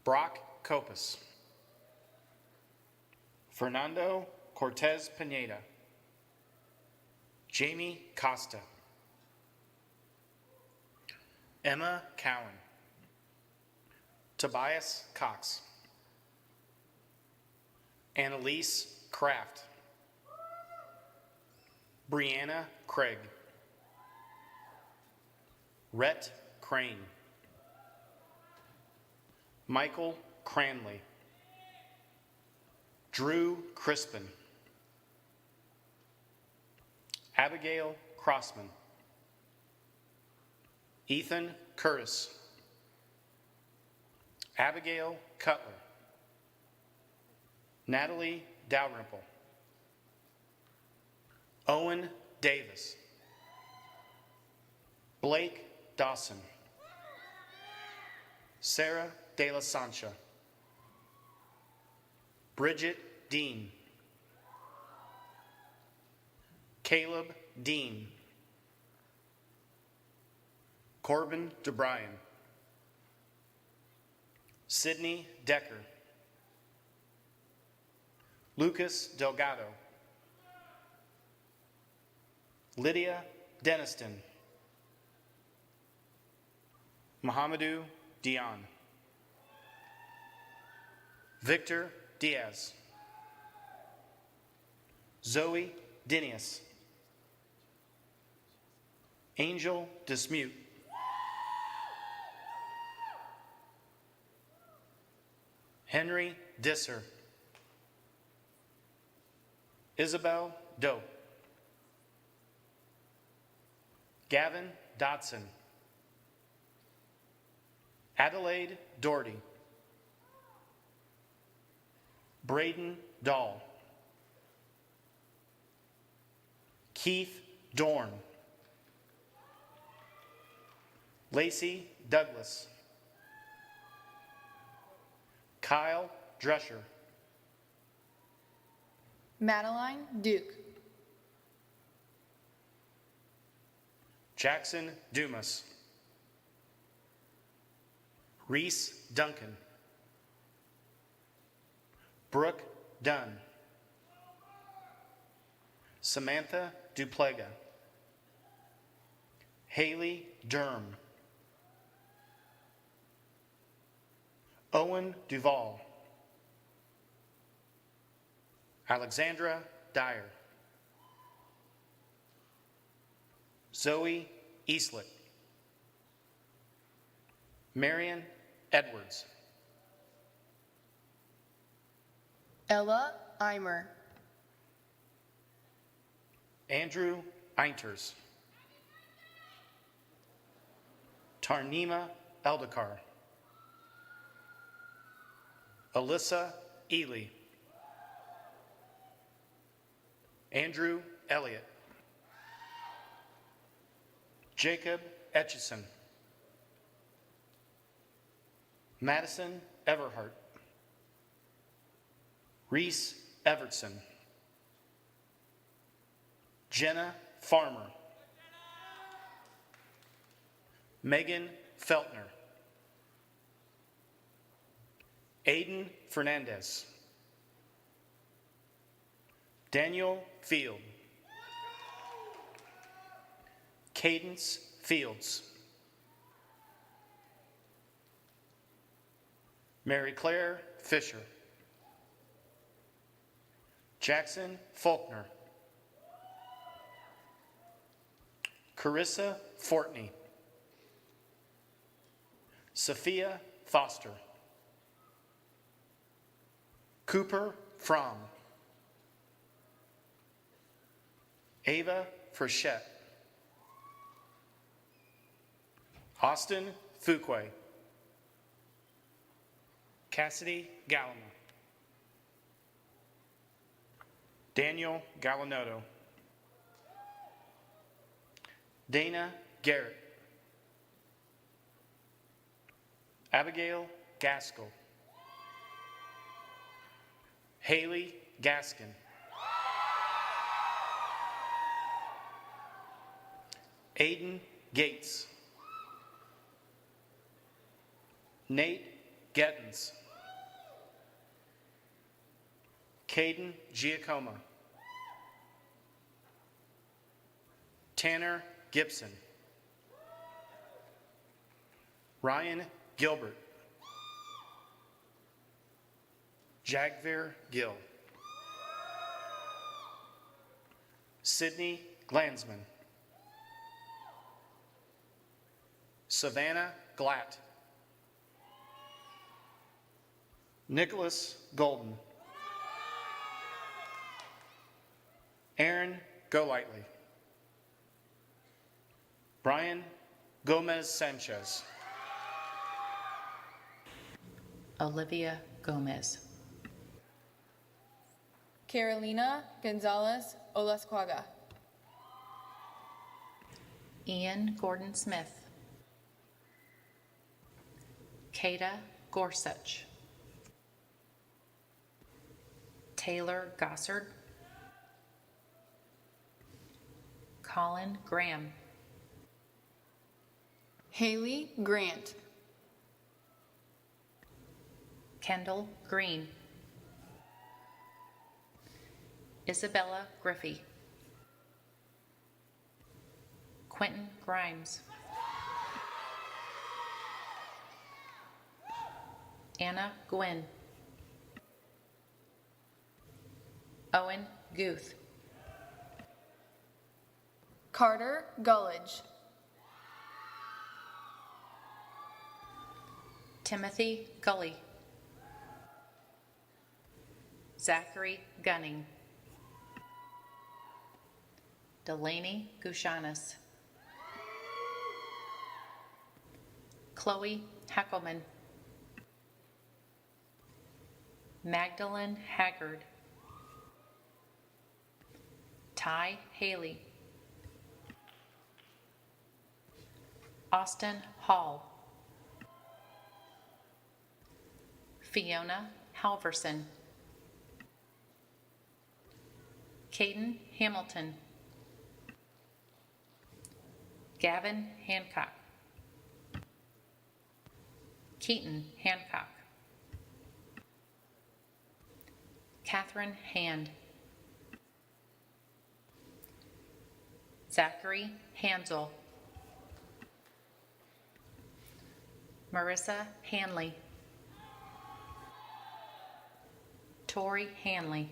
Brock Copus. Fernando Cortez Pineda. Jamie Costa. Emma Cowan. Tobias Cox. Annalise Kraft. Brianna Craig. Rhett Crane. Michael Cranley. Drew Crispin. Abigail Crossman. Ethan Curtis. Abigail Cutler. Natalie Dalrymple. Owen Davis. Blake Dawson. Sarah De La Sancha. Bridget Dean. Caleb Dean. Corbin DeBryan. Sydney Decker. Lucas Delgado. Lydia Deniston. Mohamedou Dion. Victor Diaz. Zoe Dinius. Angel Dismute. Henry Disser. Isabel Doe. Gavin Dotson. Adelaide Doherty. Braden Dahl, Keith Dorn, Lacey Douglas, Kyle Drescher, Madeline Duke. Jackson Dumas, Reese Duncan, Brooke Dunn, Samantha Duplega, Haley Durham, Owen Duvall, Alexandra Dyer, Zoe Eastlick, Marion Edwards, Ella Eimer. Andrew Einters, Tarnima Eldakar, Alyssa Ely, Andrew Elliott, Jacob Etchison, Madison Everhart, Reese Evertson, Jenna Farmer, Megan Feltner, Aiden Fernandez, Daniel Field, Cadence Fields, Mary Claire Fisher, Jackson Faulkner, Carissa Fortney, Sophia Foster, Cooper Fromm, Ava Frechette, Austin Fuquay, Cassidy Gallama, Daniel Gallinotto, Dana Garrett, Abigail Gaskell, Haley Gaskin, Aiden Gates, Nate Gettins, Caden Giacomo, Tanner Gibson, Ryan Gilbert, Jagvir Gill, Sydney Glansman, Savannah Glatt, Nicholas Golden, Aaron Golightly, Brian Gomez Sanchez, Olivia Gomez, Carolina Gonzalez Olasquaga. Ian Gordon Smith, Kada Gorsuch, Taylor Gossard, Colin Graham, Haley Grant. Kendall Green, Isabella Griffey, Quentin Grimes, Anna Gwynn, Owen Guth, Carter Gullidge. Timothy Gully, Zachary Gunning, Delaney Gushanis, Chloe Heckelman, Magdalene Haggard, Ty Haley, Austin Hall, Fiona Halverson, Caden Hamilton, Gavin Hancock, Keaton Hancock, Catherine Hand, Zachary Hansel, Marissa Hanley, Tori Hanley,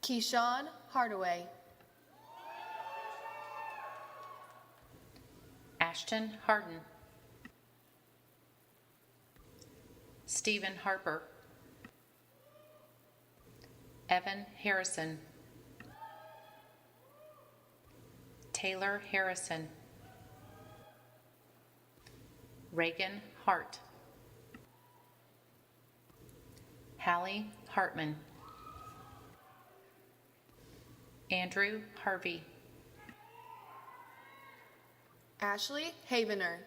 Keyshawn Hardaway, Ashton Harden, Stephen Harper, Evan Harrison, Taylor Harrison, Reagan Hart, Hallie Hartman, Andrew Harvey, Ashley Havener,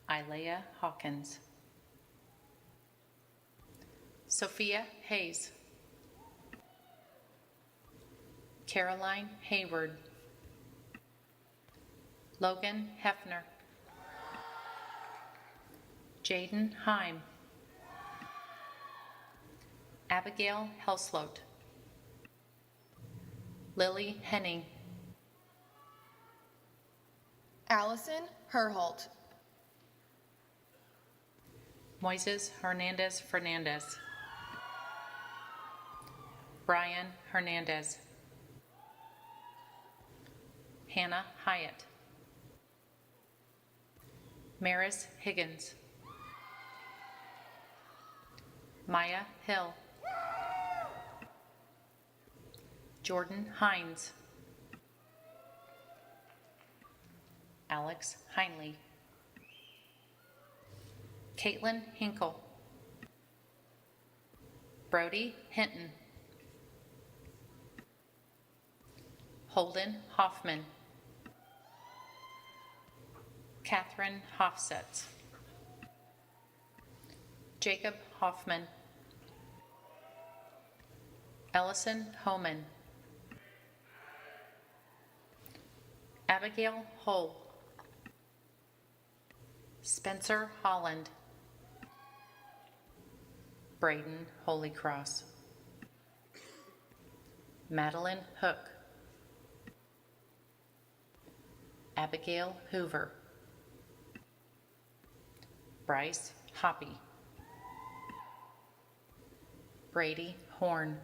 Ilea Hawkins, Sophia Hayes, Caroline Hayward, Logan Hefner, Jaden Heim, Abigail Helslote, Lily Henning, Allison Herholt, Moises Hernandez Fernandez, Brian Hernandez, Hannah Hyatt, Maris Higgins, Maya Hill, Jordan Hines, Alex Heinley, Caitlin Hinkle, Brody Hinton, Holden Hoffman, Catherine Hofsetz, Jacob Hoffman, Ellison Homan, Abigail Hull, Spencer Holland, Braden Holy Cross, Madeline Hook, Abigail Hoover, Bryce Hoppy, Brady Horn,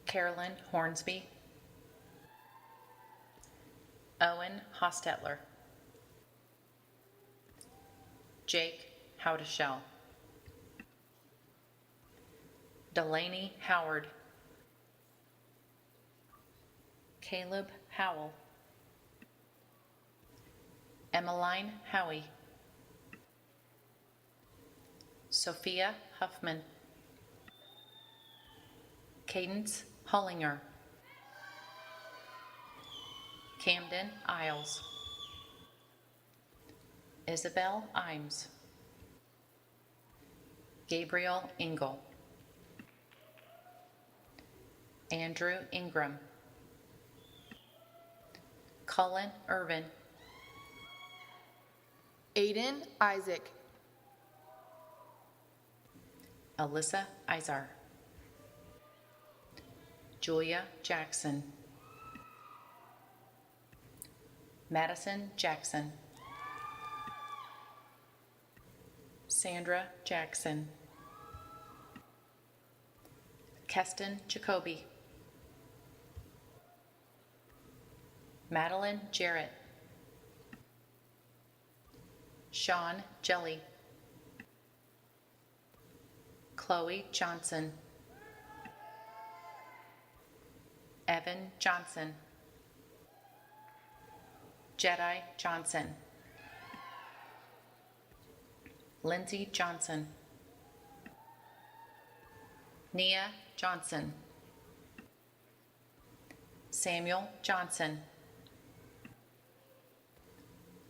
Carolyn Hornsby, Owen Hostetler, Jake Howdeshell, Delaney Howard, Caleb Howell, Emmeline Howie, Sophia Huffman, Cadence Hullinger, Camden Isles, Isabel Imes, Gabriel Engel, Andrew Ingram, Cullen Irvin, Aiden Isaac, Alyssa Izar, Julia Jackson, Madison Jackson, Sandra Jackson, Keston Jacoby, Madeline Jarrett, Sean Jelly, Chloe Johnson, Evan Johnson, Jedi Johnson, Lindsay Johnson. Nia Johnson. Samuel Johnson.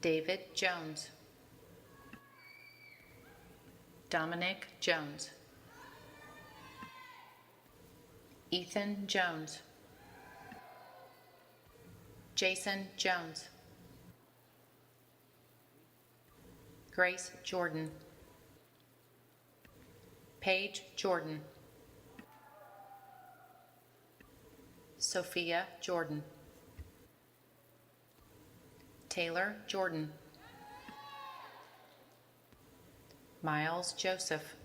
David Jones. Dominic Jones. Ethan Jones. Jason Jones. Grace Jordan. Paige Jordan. Sophia Jordan. Taylor Jordan. Miles Joseph.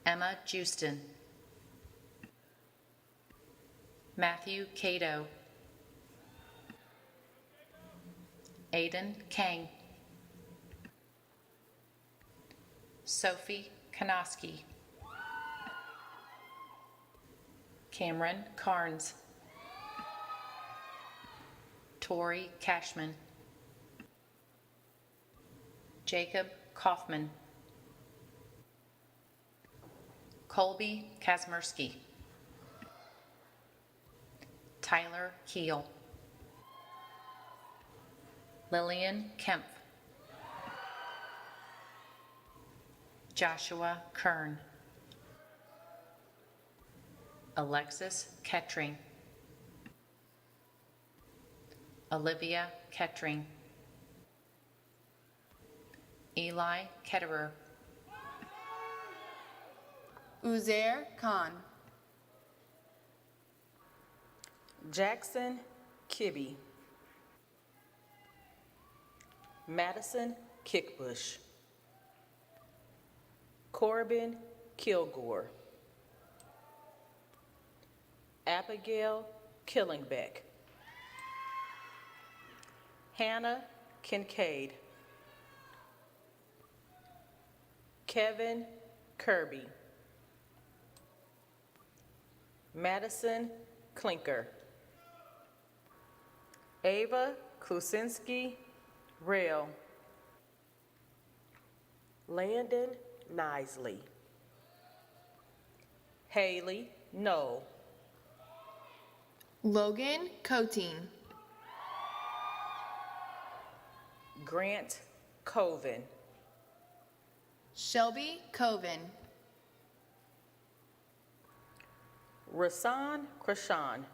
Emma Justin. Matthew Cato. Aiden Kang. Sophie Kanoski. Cameron Carnes. Tori Cashman. Jacob Kaufman. Colby Kazmersky. Tyler Keel. Lillian Kempf. Joshua Kern. Alexis Kettering. Olivia Kettering. Eli Ketterer. Uzair Khan. Jackson Kibbe. Madison Kickbush. Corbin Kilgore. Abigail Killingbeck. Hannah Kincaid. Kevin Kirby. Madison Clinker. Ava Klusinski Rail. Landon Nisley. Haley Knoll. Logan Coteen. Grant Coven. Shelby Coven. Rasan Krishan.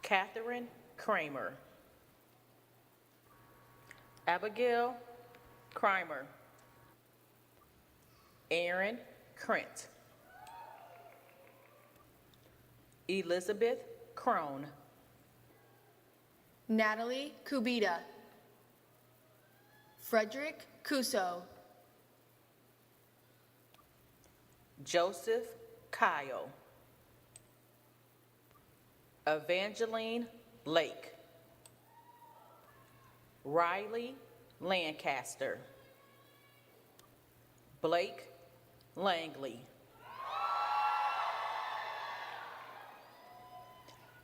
Catherine Kramer. Abigail Krimer. Aaron Krent. Elizabeth Crone. Natalie Kubita. Frederick Cuso. Joseph Kyle. Evangeline Lake. Riley Lancaster. Blake Langley.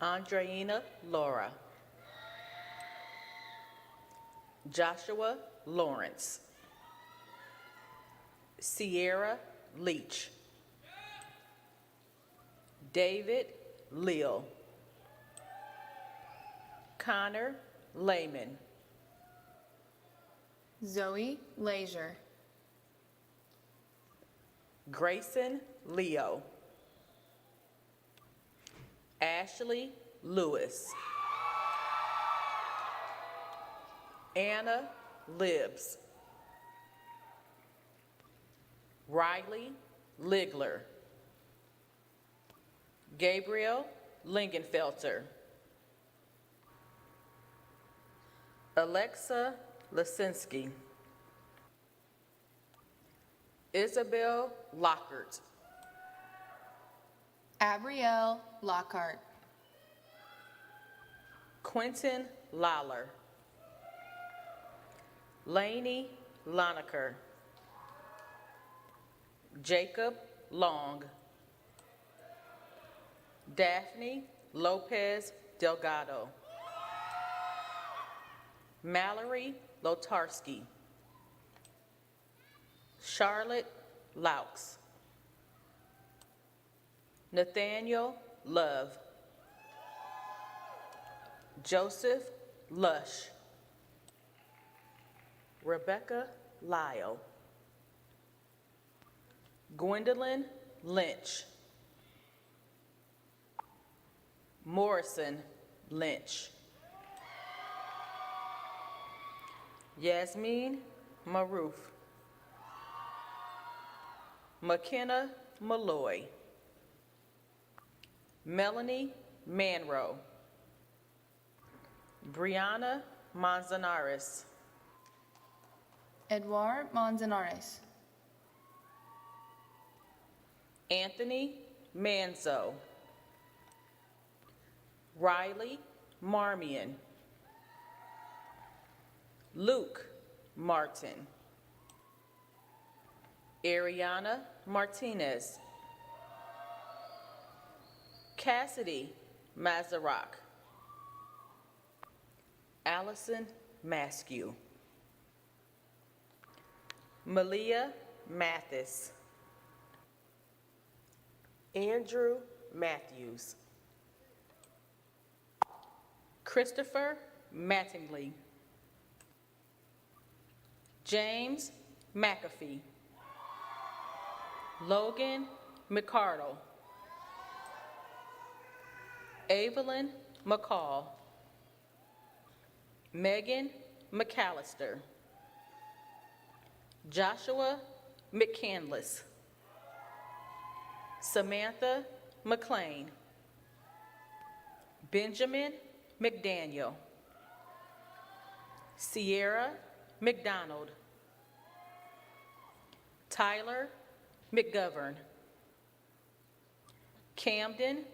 Andreina Laura. Joshua Lawrence. Sierra Leach. David Leal. Connor Lehman. Zoe Leisure. Grayson Leo. Ashley Lewis. Anna Libbs. Riley Ligler. Gabriel Lingenfelter. Alexa Lisinski. Isabel Lockhart. Abrielle Lockhart. Quentin Lawler. Lainey Lonaker. Jacob Long. Daphne Lopez Delgado. Mallory Lotarski, Charlotte Laux, Nathaniel Love, Joseph Lush, Rebecca Lyle, Gwendolyn Lynch, Morrison Lynch, Yasmin Maroof, McKenna Malloy, Melanie Manrow, Brianna Manzanares, Edouard Manzanares. Anthony Manzo, Riley Marmion, Luke Martin, Ariana Martinez, Cassidy Mazarak, Allison Maskew, Malia Mathis, Andrew Matthews, Christopher Mattingly, James McAfee, Logan McCardle, Evelyn McCall, Megan McAllister, Joshua McCandless, Samantha McLean, Benjamin McDaniel, Sierra McDonald, Tyler McGovern, Camden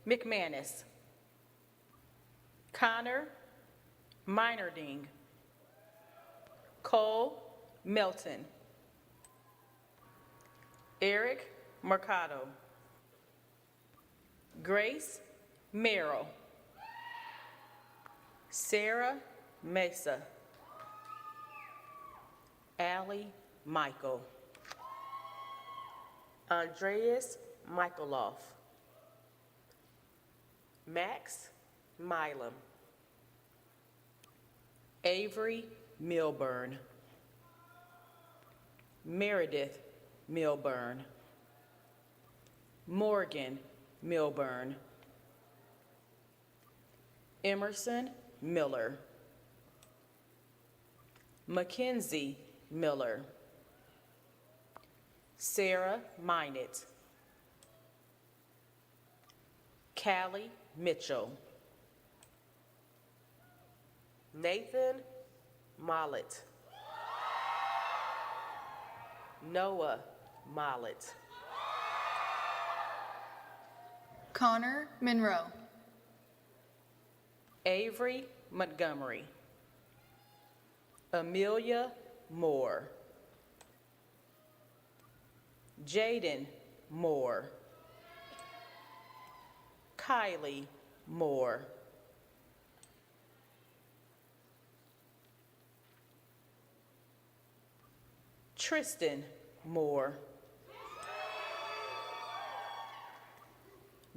McManus, Connor Minerding, Cole Melton, Eric Mercado, Grace Merrill, Sarah Mesa, Allie Michael, Andreas Michaeloff, Max Milam, Avery Milburn, Meredith Milburn, Morgan Milburn, Emerson Miller, Mackenzie Miller, Sarah Minett, Callie Mitchell, Nathan Mollett, Noah Mollett, Connor Monroe. Avery Montgomery, Amelia Moore, Jaden Moore, Kylie Moore, Tristan Moore,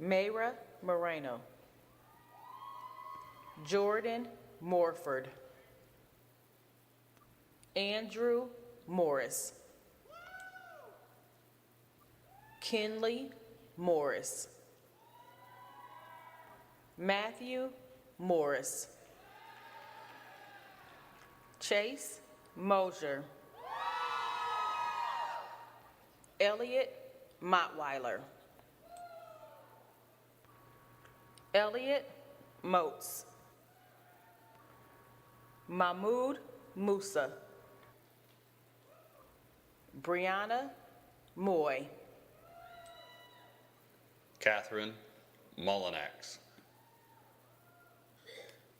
Mayra Moreno, Jordan Morford, Andrew Morris, Kinley Morris, Matthew Morris, Chase Mosier, Elliot Mottweiler, Elliot Moats, Mahmoud Musa, Brianna Moy, Catherine Mullinax,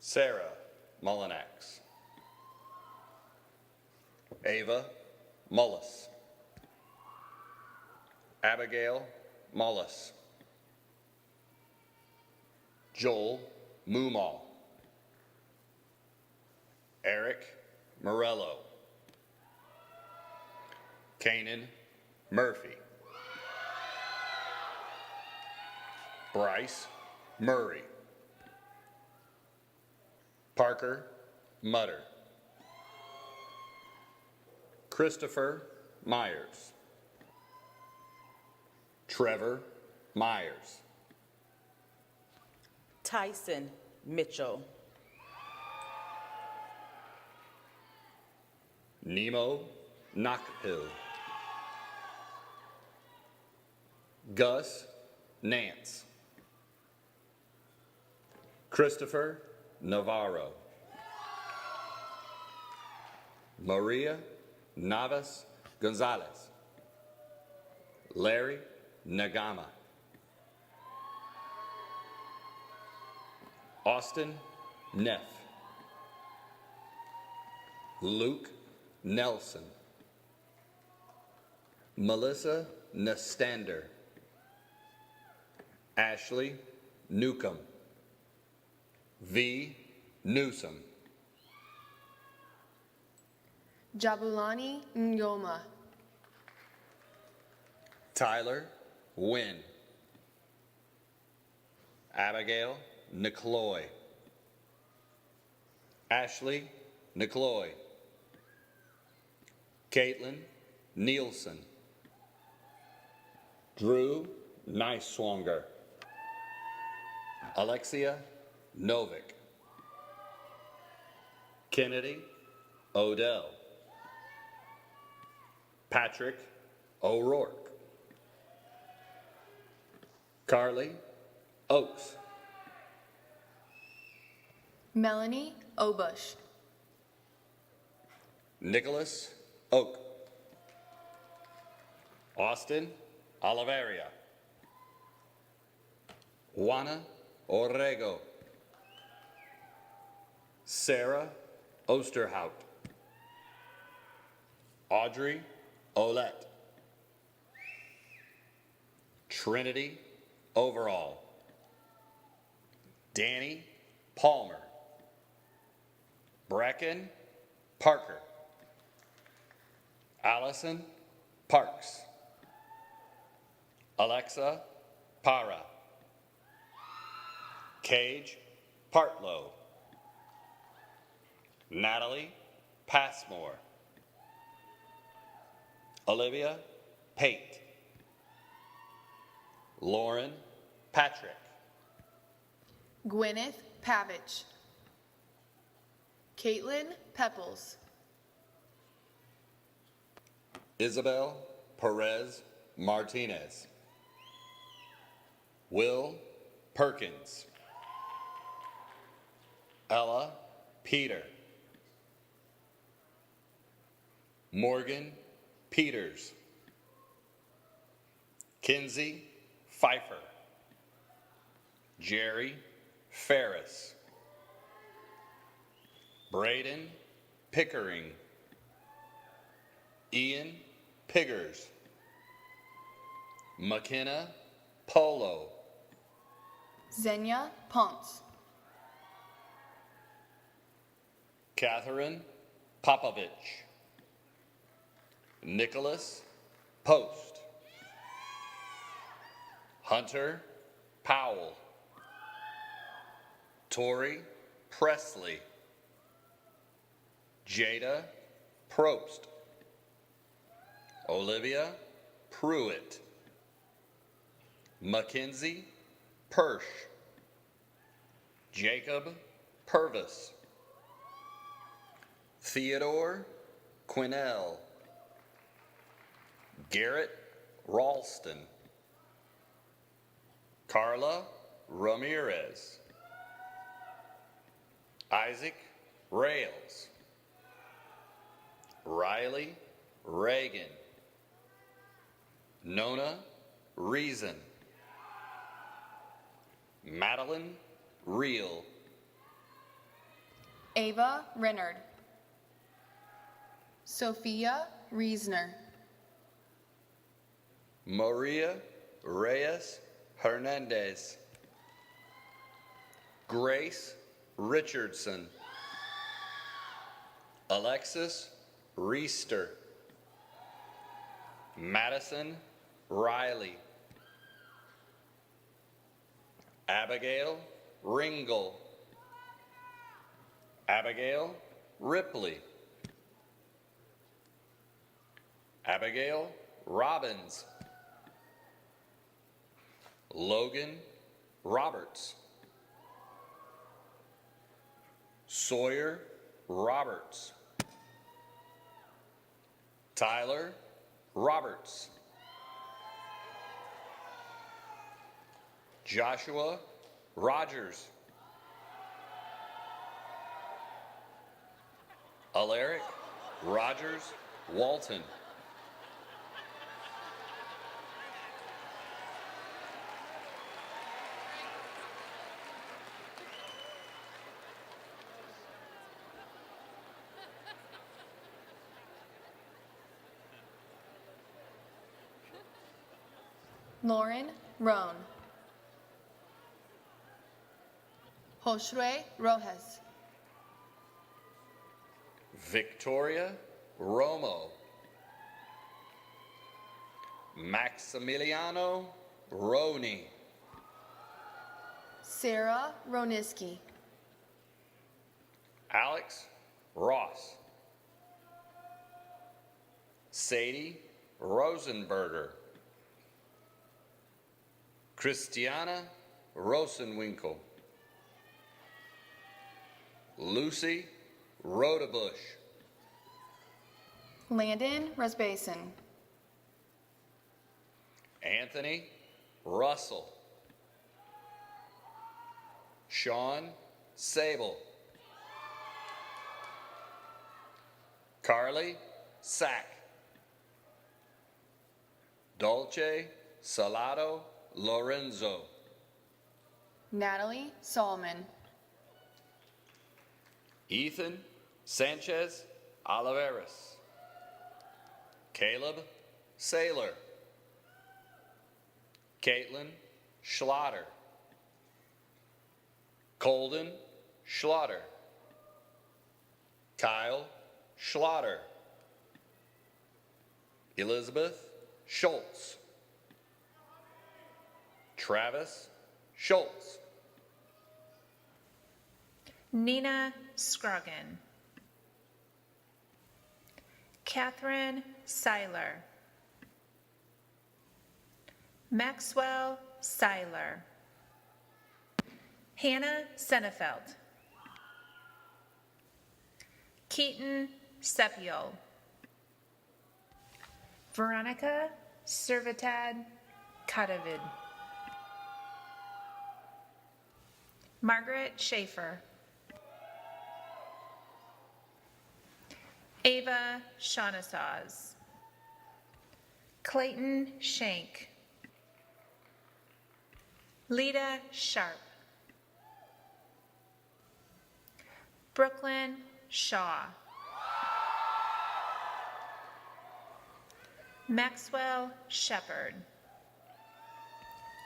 Sarah Mullinax, Ava Mullis, Abigail Mullis, Joel Moomaw, Eric Morello. Kanan Murphy. Bryce Murray. Parker Mutter. Christopher Myers. Trevor Myers. Tyson Mitchell. Nemo Knockhill. Gus Nance. Christopher Navarro. Maria Navas Gonzalez. Larry Nagama. Austin Neff. Luke Nelson. Melissa Nestander. Ashley Newcomb. V. Newsom. Jabulani Nyoma. Tyler Wynn. Abigail Nicloy. Ashley Nicloy. Caitlin Nielsen. Drew Neiswanger. Alexia Novick. Kennedy Odell. Patrick O'Rourke. Carly Oakes. Melanie Obush. Nicholas Oak. Austin Oliveria. Juana Orrego. Sarah Osterhout. Audrey Olette. Trinity Overall. Danny Palmer. Brecken Parker. Allison Parks. Alexa Para. Cage Partlow. Natalie Passmore. Olivia Pate. Lauren Patrick. Gwyneth Pavich. Caitlin Pepples. Isabel Perez Martinez. Will Perkins. Ella Peter. Morgan Peters. Kinsey Pfeiffer. Jerry Ferris. Braden Pickering. Ian Piggers. McKenna Polo. Xenia Ponce. Catherine Popovich. Nicholas Post. Hunter Powell. Tori Presley. Jada Probst. Olivia Pruitt. Mackenzie Persh. Jacob Purvis. Theodore Quinnell. Garrett Ralston. Carla Ramirez. Isaac Rails. Riley Reagan. Nona Reason. Madeline Reel. Ava Rennard. Sophia Reesner. Maria Reyes Hernandez. Grace Richardson. Alexis Reister. Madison Riley. Abigail Ringel. Abigail Ripley. Abigail Robbins. Logan Roberts. Sawyer Roberts. Tyler Roberts. Joshua Rogers. Alaric Rogers Walton. Lauren Roan. Josué Rojas. Victoria Romo. Maximiliano Roney. Sarah Roniski. Alex Ross. Sadie Rosenberger. Christiana Rosenwinkel. Lucy Rodebush. Landon Resbason. Anthony Russell. Sean Sable. Carly Sack. Dolce Salado Lorenzo. Natalie Solomon. Ethan Sanchez Oliveras. Caleb Saylor. Caitlin Schlatter. Colden Schlatter. Kyle Schlatter. Elizabeth Schultz. Travis Schultz. Nina Scroggin. Catherine Seiler. Maxwell Seiler. Hannah Senefeld. Keaton Sepiol. Veronica Servitad Kadavid. Margaret Schaefer. Ava Shaughnessy. Clayton Shank. Lita Sharp. Brooklyn Shaw. Maxwell Shepard.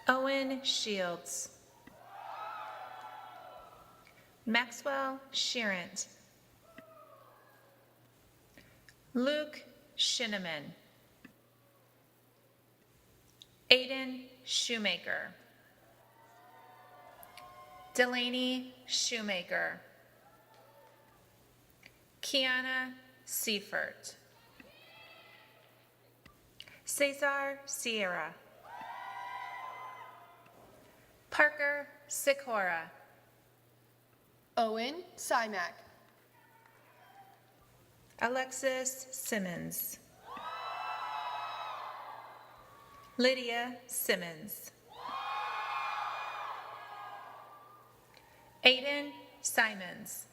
Owen Shields. Maxwell Sheerant. Luke Shinneman. Aiden Shoemaker. Delaney Shoemaker. Kiana Seifert. Cesar Sierra. Parker Sikora. Owen Simak. Alexis Simmons. Lydia Simmons. Aiden Simons.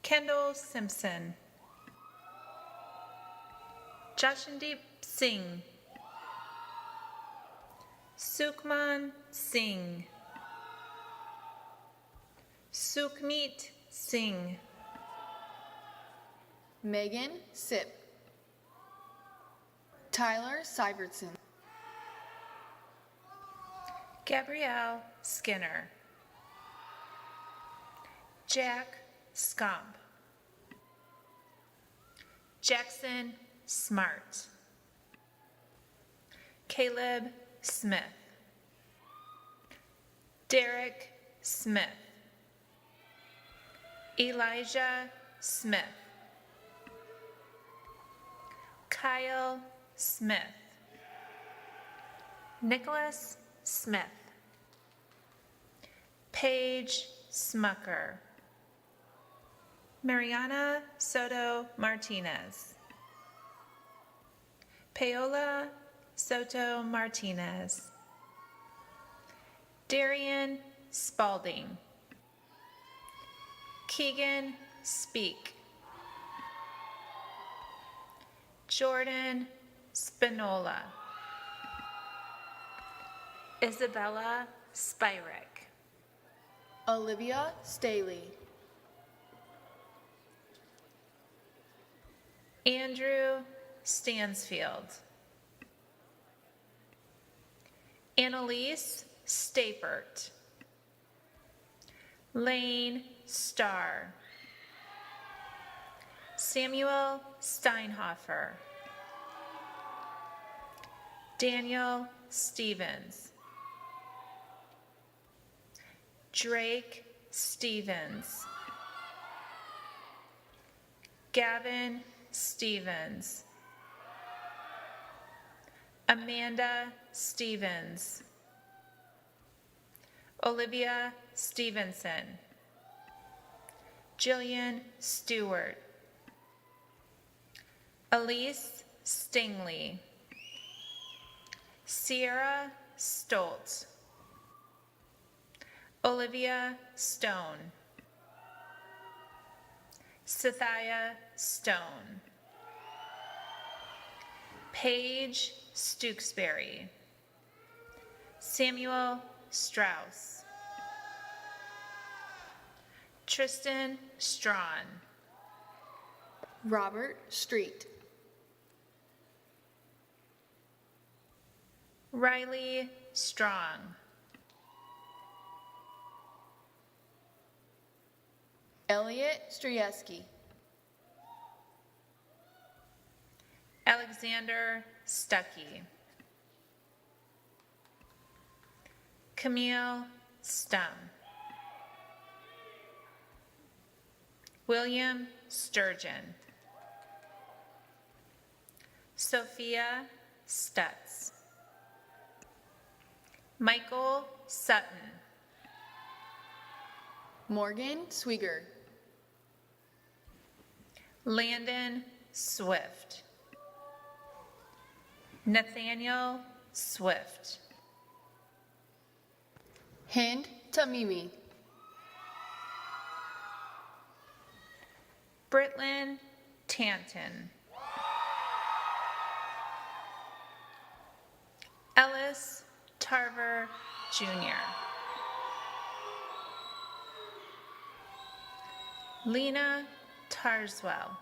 Kendall Simpson. Jashandeep Singh. Sukhman Singh. Sukhmeet Singh. Megan Sip. Tyler Syvertson. Gabrielle Skinner. Jack Scomp. Jackson Smart. Caleb Smith. Derek Smith. Elijah Smith. Kyle Smith. Nicholas Smith. Paige Smucker. Mariana Soto Martinez. Paola Soto Martinez. Darian Spalding. Keegan Speak. Jordan Spinola. Isabella Spyrek. Olivia Staley. Andrew Stansfield. Annalise Stapert. Lane Starr. Samuel Steinhofer. Daniel Stevens. Drake Stevens. Gavin Stevens. Amanda Stevens. Olivia Stevenson. Jillian Stewart. Elise Stingley. Sierra Stoltz. Olivia Stone. Sathia Stone. Paige Stooksbury. Samuel Strauss. Tristan Strawn. Robert Street. Riley Strong. Elliot Strieski. Alexander Stuckey. Camille Stum. William Sturgeon. Sophia Stutz. Michael Sutton. Morgan Swieger. Landon Swift. Nathaniel Swift. Hind Tamimi. Britlin Tanton. Ellis Tarver Jr. Lena Tarswell.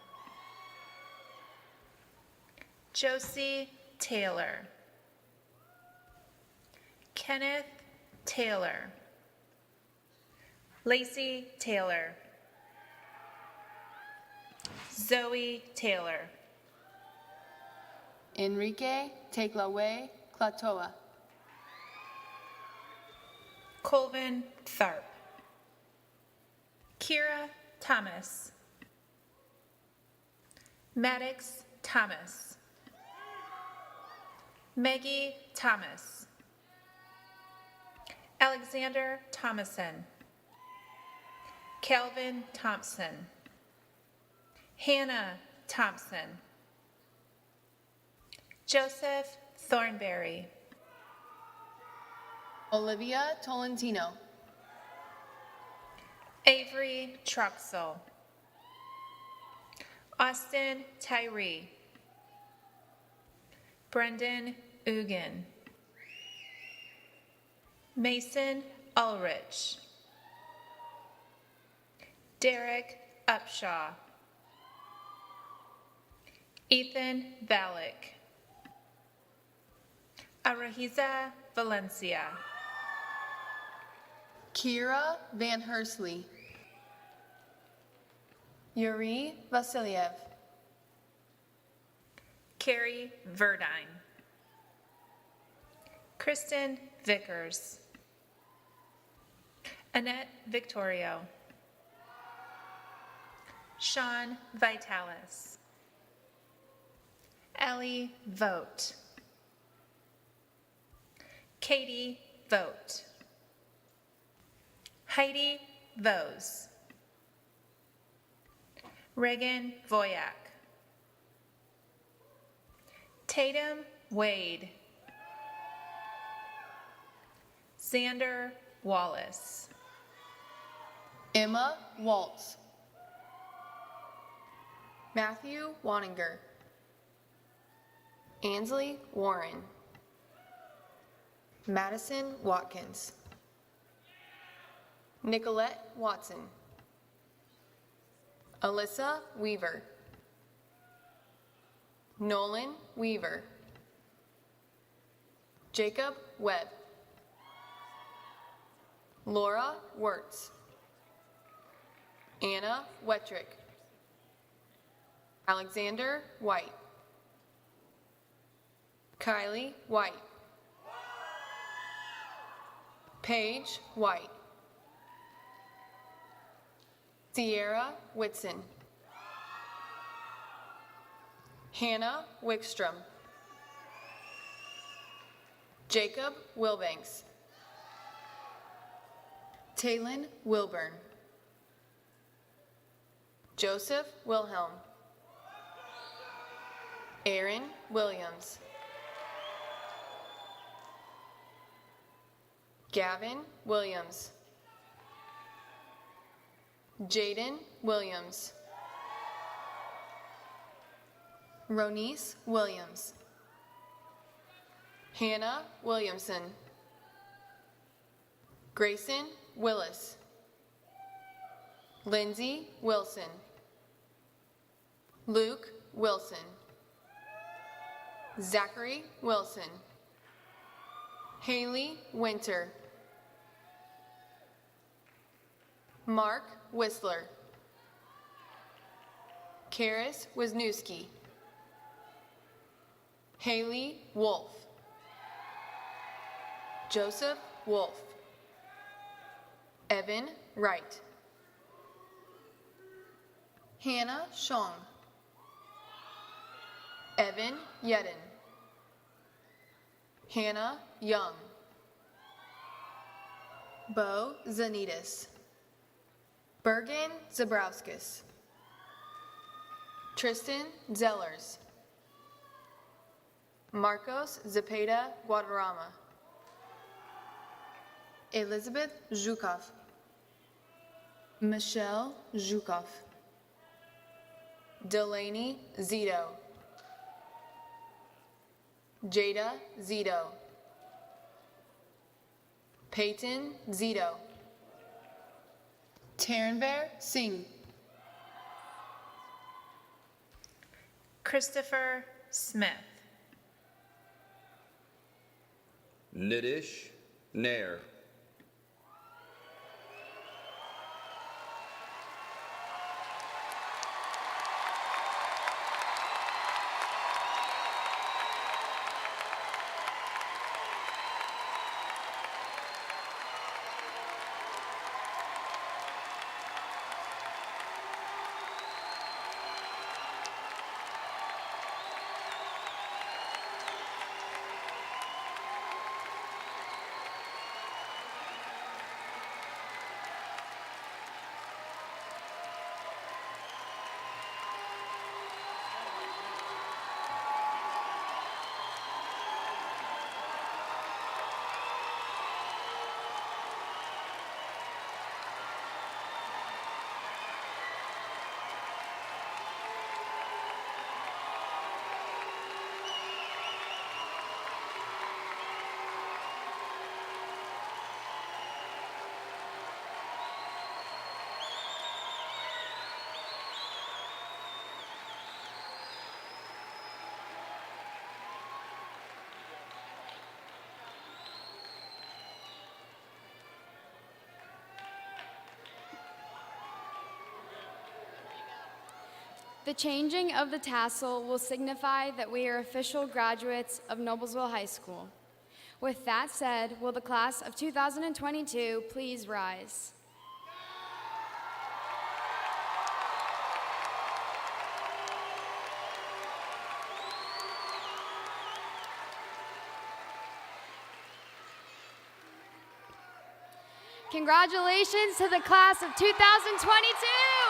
Josie Taylor. Kenneth Taylor. Lacey Taylor. Zoe Taylor. Enrique Teklawe Klatoa. Colvin Tharp. Kira Thomas. Maddox Thomas. Maggie Thomas. Alexander Thomason. Calvin Thompson. Hannah Thompson. Joseph Thornberry. Olivia Tolentino. Avery Truxell. Austin Tyree. Brendan Ugan. Mason Ulrich. Derek Upshaw. Ethan Valek. Arahiza Valencia. Kira Van Hersley. Yuri Vasiliev. Carrie Verdine. Kristen Vickers. Annette Victorio. Sean Vitalis. Ellie Vogt. Katie Vogt. Heidi Vose. Reagan Voyak. Tatum Wade. Xander Wallace. Emma Waltz. Matthew Waninger. Ansley Warren. Madison Watkins. Nicolette Watson. Alyssa Weaver. Nolan Weaver. Jacob Webb. Laura Wirtz. Anna Wettrick. Alexander White. Kylie White. Paige White. Sierra Whitson. Hannah Wickstrom. Jacob Wilbanks. Taylin Wilburn. Joseph Wilhelm. Aaron Williams. Gavin Williams. Jaden Williams. Ronice Williams. Hannah Williamson. Grayson Willis. Lindsay Wilson. Luke Wilson. Zachary Wilson. Haley Winter. Mark Whistler. Karis Wisniewski. Haley Wolf. Joseph Wolf. Evan Wright. Hannah Shong. Evan Yedden. Hannah Young. Bo Zanitas. Bergen Zabrowskis. Tristan Zellers. Marcos Zepeda Guadarrama. Elizabeth Zhukov. Michelle Zhukov. Delaney Zito. Jada Zito. Peyton Zito. Taranver Singh. Christopher Smith. Nidish Nair. The changing of the tassel will signify that we are official graduates of Noblesville High School. With that said, will the class of 2022 please rise? Congratulations to the class of 2022!